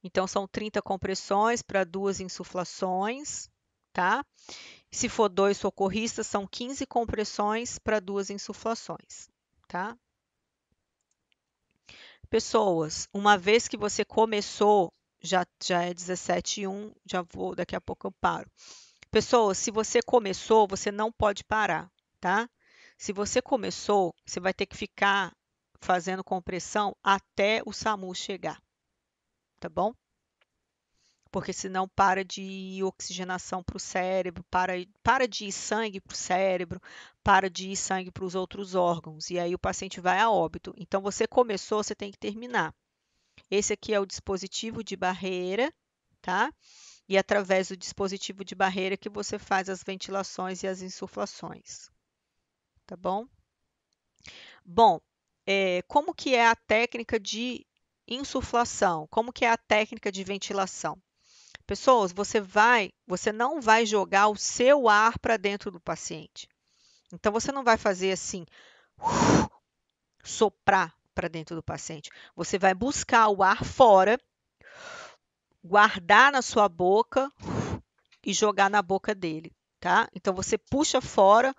Então, são 30 compressões para 2 insuflações, tá? Se for 2 socorristas, são 15 compressões para 2 insuflações, tá? Pessoas, uma vez que você começou, já é 17h01, já vou, daqui a pouco eu paro. Pessoas, se você começou, você não pode parar, tá? Se você começou, você vai ter que ficar fazendo compressão até o SAMU chegar, tá bom? Porque senão para de ir oxigenação para o cérebro, para de ir sangue para o cérebro, para de ir sangue para os outros órgãos, e aí o paciente vai a óbito. Então, você começou, você tem que terminar. Esse aqui é o dispositivo de barreira, tá? E através do dispositivo de barreira que você faz as ventilações e as insuflações, tá bom? Bom, como que é a técnica de insuflação? Como que é a técnica de ventilação? Pessoas, você não vai jogar o seu ar para dentro do paciente. Então, você não vai fazer assim, soprar para dentro do paciente. Você vai buscar o ar fora, guardar na sua boca e jogar na boca dele, tá? Então, você puxa fora,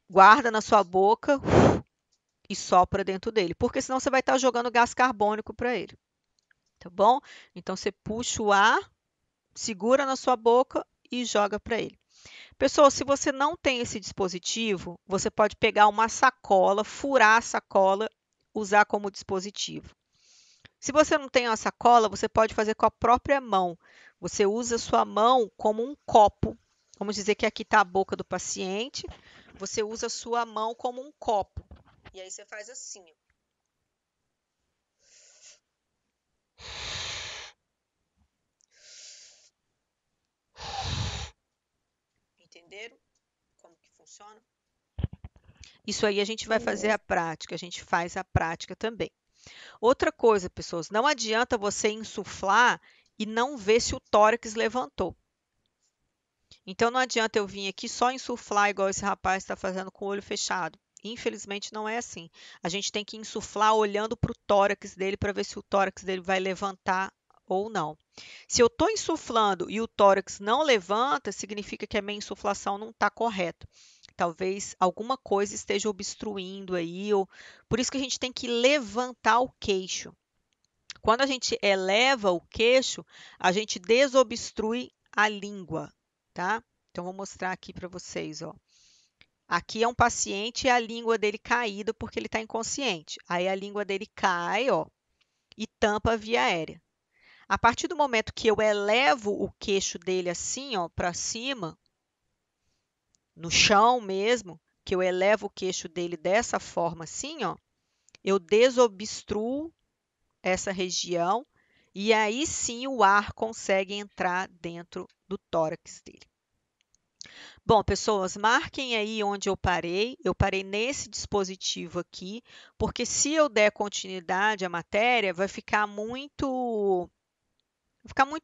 guarda na sua boca e sopra dentro dele, porque senão você vai estar jogando gás carbônico para ele, tá bom? Então, você puxa o ar, segura na sua boca e joga para ele. Pessoal, se você não tem esse dispositivo, você pode pegar uma sacola, furar a sacola, usar como dispositivo. Se você não tem uma sacola, você pode fazer com a própria mão. Você usa a sua mão como um copo. Vamos dizer que aqui está a boca do paciente. Você usa a sua mão como um copo. E aí você faz assim, ó. Entenderam como que funciona? Isso aí a gente vai fazer a prática, a gente faz a prática também. Outra coisa, pessoas, não adianta você insuflar e não ver se o tórax levantou. Então, não adianta eu vir aqui só insuflar igual esse rapaz está fazendo com o olho fechado. Infelizmente, não é assim. A gente tem que insuflar olhando para o tórax dele para ver se o tórax dele vai levantar ou não. Se eu estou insuflando e o tórax não levanta, significa que a minha insuflação não está correta. Talvez alguma coisa esteja obstruindo aí, ou... por isso que a gente tem que levantar o queixo. Quando a gente eleva o queixo, a gente desobstrui a língua, tá? Então, vou mostrar aqui para vocês, ó. Aqui é um paciente e a língua dele caída porque ele está inconsciente. Aí a língua dele cai, ó, e tampa a via aérea. A partir do momento que eu elevo o queixo dele assim, ó, para cima, no chão mesmo, que eu elevo o queixo dele dessa forma assim, ó, eu desobstruo essa região e aí sim o ar consegue entrar dentro do tórax dele. Bom, pessoas, marquem aí onde eu parei. Eu parei nesse dispositivo aqui, porque se eu der continuidade à matéria, vai ficar muito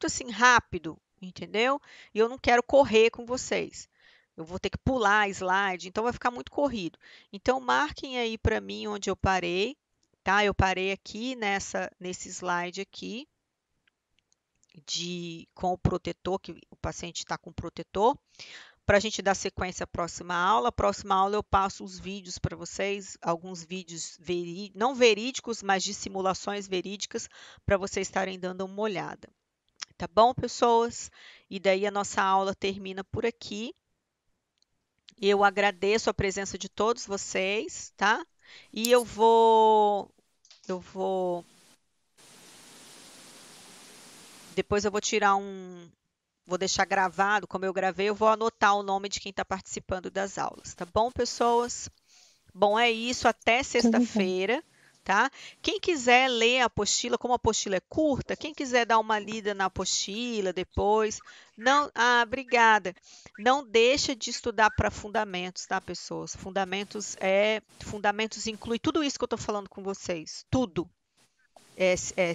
assim rápido, entendeu? E eu não quero correr com vocês. Eu vou ter que pular slide, então vai ficar muito corrido. Então, marquem aí para mim onde eu parei, tá? Eu parei aqui nesse slide aqui. com o protetor, que o paciente está com protetor, para a gente dar sequência à próxima aula. A próxima aula eu passo os vídeos para vocês, alguns vídeos não verídicos, mas de simulações verídicas, para vocês estarem dando uma olhada. Tá bom, pessoas? E daí a nossa aula termina por aqui. Eu agradeço a presença de todos vocês, tá? E depois eu vou tirar vou deixar gravado, como eu gravei, eu vou anotar o nome de quem está participando das aulas, tá bom, pessoas? Bom, é isso, até sexta-feira, tá? Quem quiser ler a apostila, como a apostila é curta, quem quiser dar uma lida na apostila depois, obrigada. Não deixa de estudar para fundamentos, tá, pessoas? Fundamentos inclui tudo isso que eu estou falando com vocês, tudo.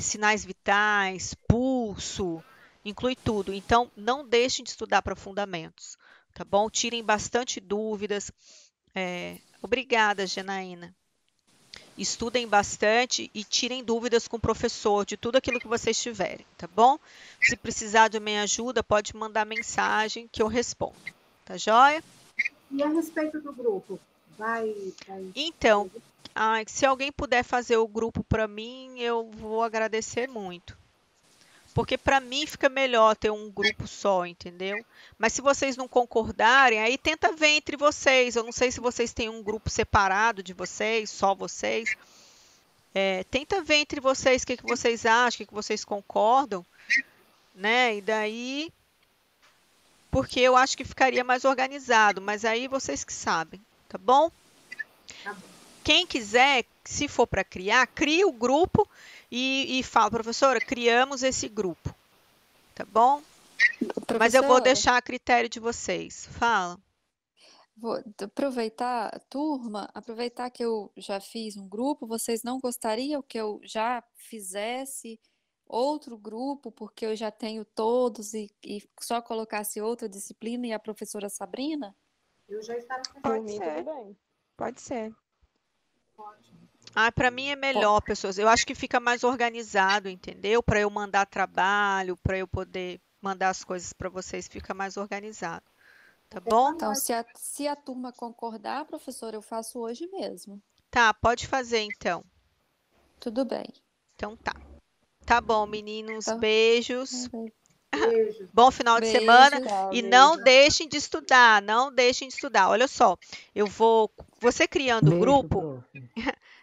Sinais vitais, pulso, inclui tudo. Então, não deixem de estudar para fundamentos, tá bom? Tirem bastante dúvidas. Obrigada, Janaína. Estudem bastante e tirem dúvidas com o professor de tudo aquilo que vocês tiverem, tá bom? Se precisar de minha ajuda, pode mandar mensagem que eu respondo, tá joia? E a respeito do grupo? Então, se alguém puder fazer o grupo para mim, eu vou agradecer muito. Porque para mim fica melhor ter um grupo só, entendeu? Mas se vocês não concordarem, aí tenta ver entre vocês. Eu não sei se vocês têm um grupo separado de vocês, só vocês. Tenta ver entre vocês o que vocês acham, o que vocês concordam, né? E daí, porque eu acho que ficaria mais organizado, mas aí vocês que sabem, tá bom? Tá bom. Quem quiser, se for para criar, cria o grupo e fala, professora, criamos esse grupo, tá bom? Professora, mas eu vou deixar a critério de vocês. Fala. Vou aproveitar, turma, aproveitar que eu já fiz um grupo, vocês não gostariam que eu já fizesse outro grupo, porque eu já tenho todos e só colocasse outra disciplina e a professora Sabrina? Eu já estava Pode ser. Pode ser. Para mim é melhor, pessoas. Eu acho que fica mais organizado, entendeu? Para eu mandar trabalho, para eu poder mandar as coisas para vocês, fica mais organizado. Tá bom? Então, se a turma concordar, professora, eu faço hoje mesmo. Tá, pode fazer então. Tudo bem. Então tá. Tá bom, meninos. Tá. Beijos. Beijo. Bom final de semana. E não deixem de estudar. Não deixem de estudar. Olha só, você criando um grupo.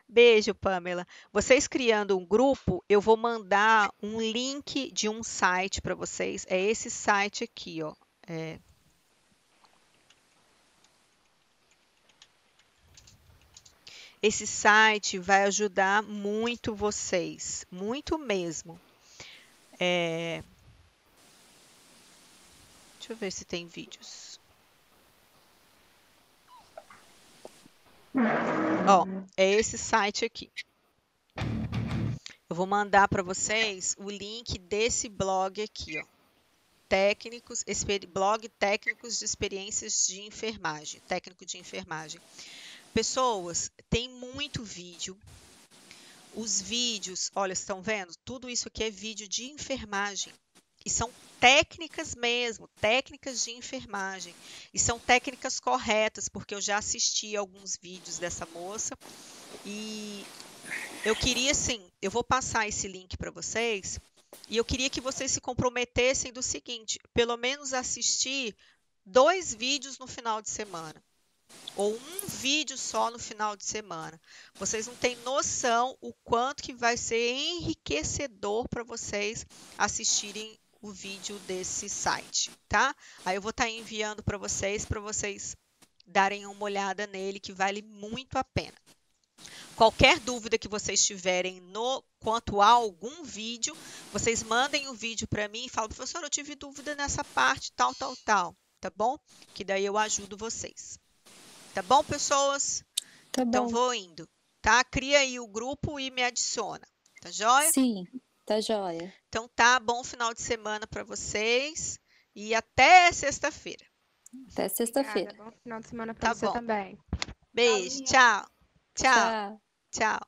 Beijo, Pamela. Vocês criando um grupo, eu vou mandar um link de um site para vocês. É esse site aqui, ó. Esse site vai ajudar muito vocês, muito mesmo. Deixa eu ver se tem vídeos. Ó, é esse site aqui. Eu vou mandar para vocês o link desse blog aqui, ó. Blog Técnicos de Experiências de Enfermagem, técnico de enfermagem. Pessoas, tem muito vídeo. Os vídeos, olha, estão vendo? Tudo isso aqui é vídeo de enfermagem. E são técnicas mesmo, técnicas de enfermagem. E são técnicas corretas, porque eu já assisti alguns vídeos dessa moça. E eu queria, assim, eu vou passar esse link para vocês. E eu queria que vocês se comprometessem do seguinte, pelo menos assistir 2 vídeos no final de semana. Ou um vídeo só no final de semana. Vocês não têm noção o quanto que vai ser enriquecedor para vocês assistirem o vídeo desse site, tá? Aí eu vou estar enviando para vocês darem uma olhada nele, que vale muito a pena. Qualquer dúvida que vocês tiverem quanto a algum vídeo, vocês mandem o vídeo para mim e falam, professora, eu tive dúvida nessa parte, tal, tá bom? Que daí eu ajudo vocês. Tá bom, pessoas? Tá bom. Então, vou indo, tá? Cria aí o grupo e me adiciona, tá joia? Sim, tá joia. Então, tá, bom final de semana para vocês e até sexta-feira. Até sexta-feira. Bom final de semana para você também. Beijo, tchau. Tchau. Tchau.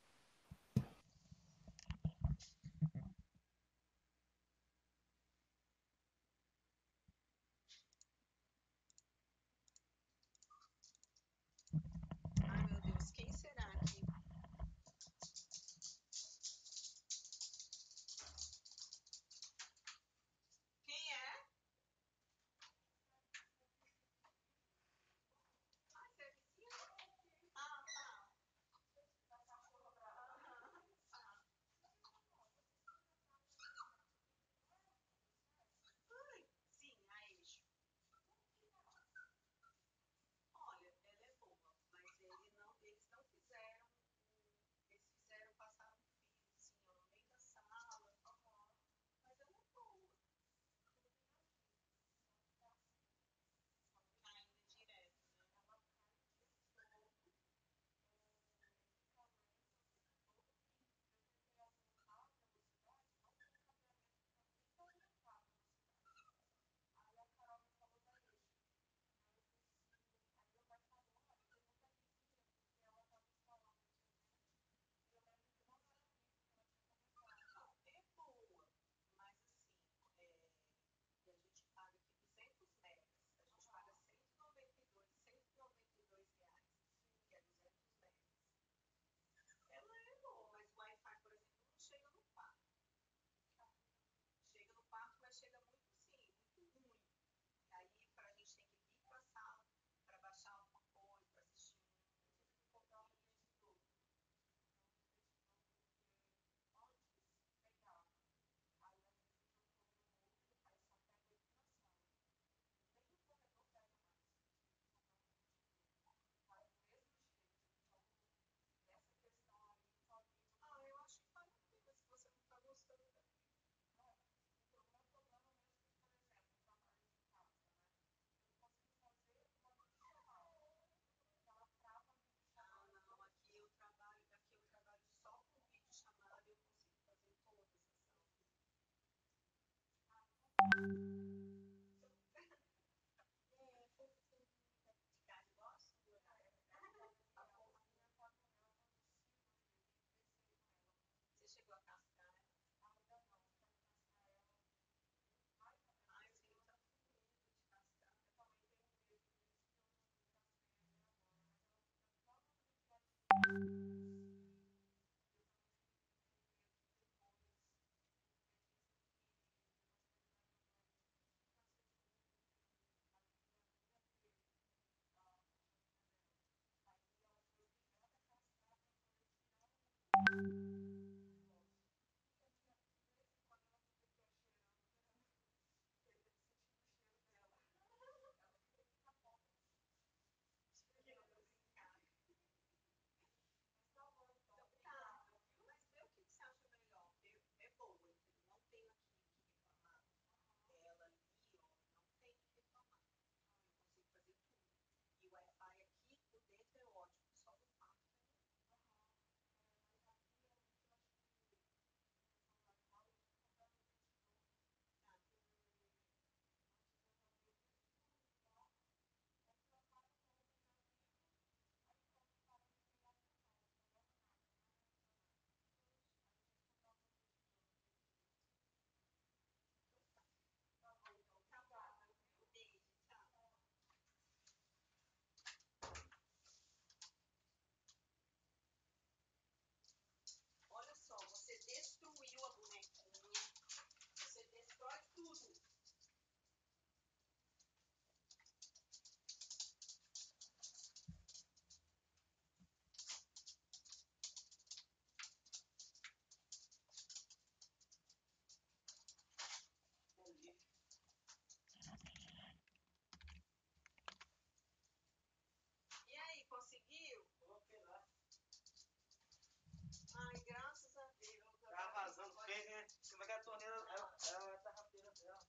Ai, graças a Deus. Tá vazando feio, né? Como é que a torneira ela tá rapeira dela?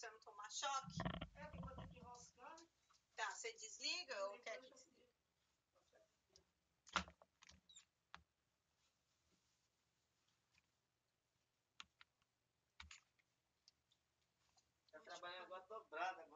Você não tomar choque? É, porque vou ter que enroscar. Tá, você desliga ou quer que desligue? Tá trabalhando agora dobrado agora.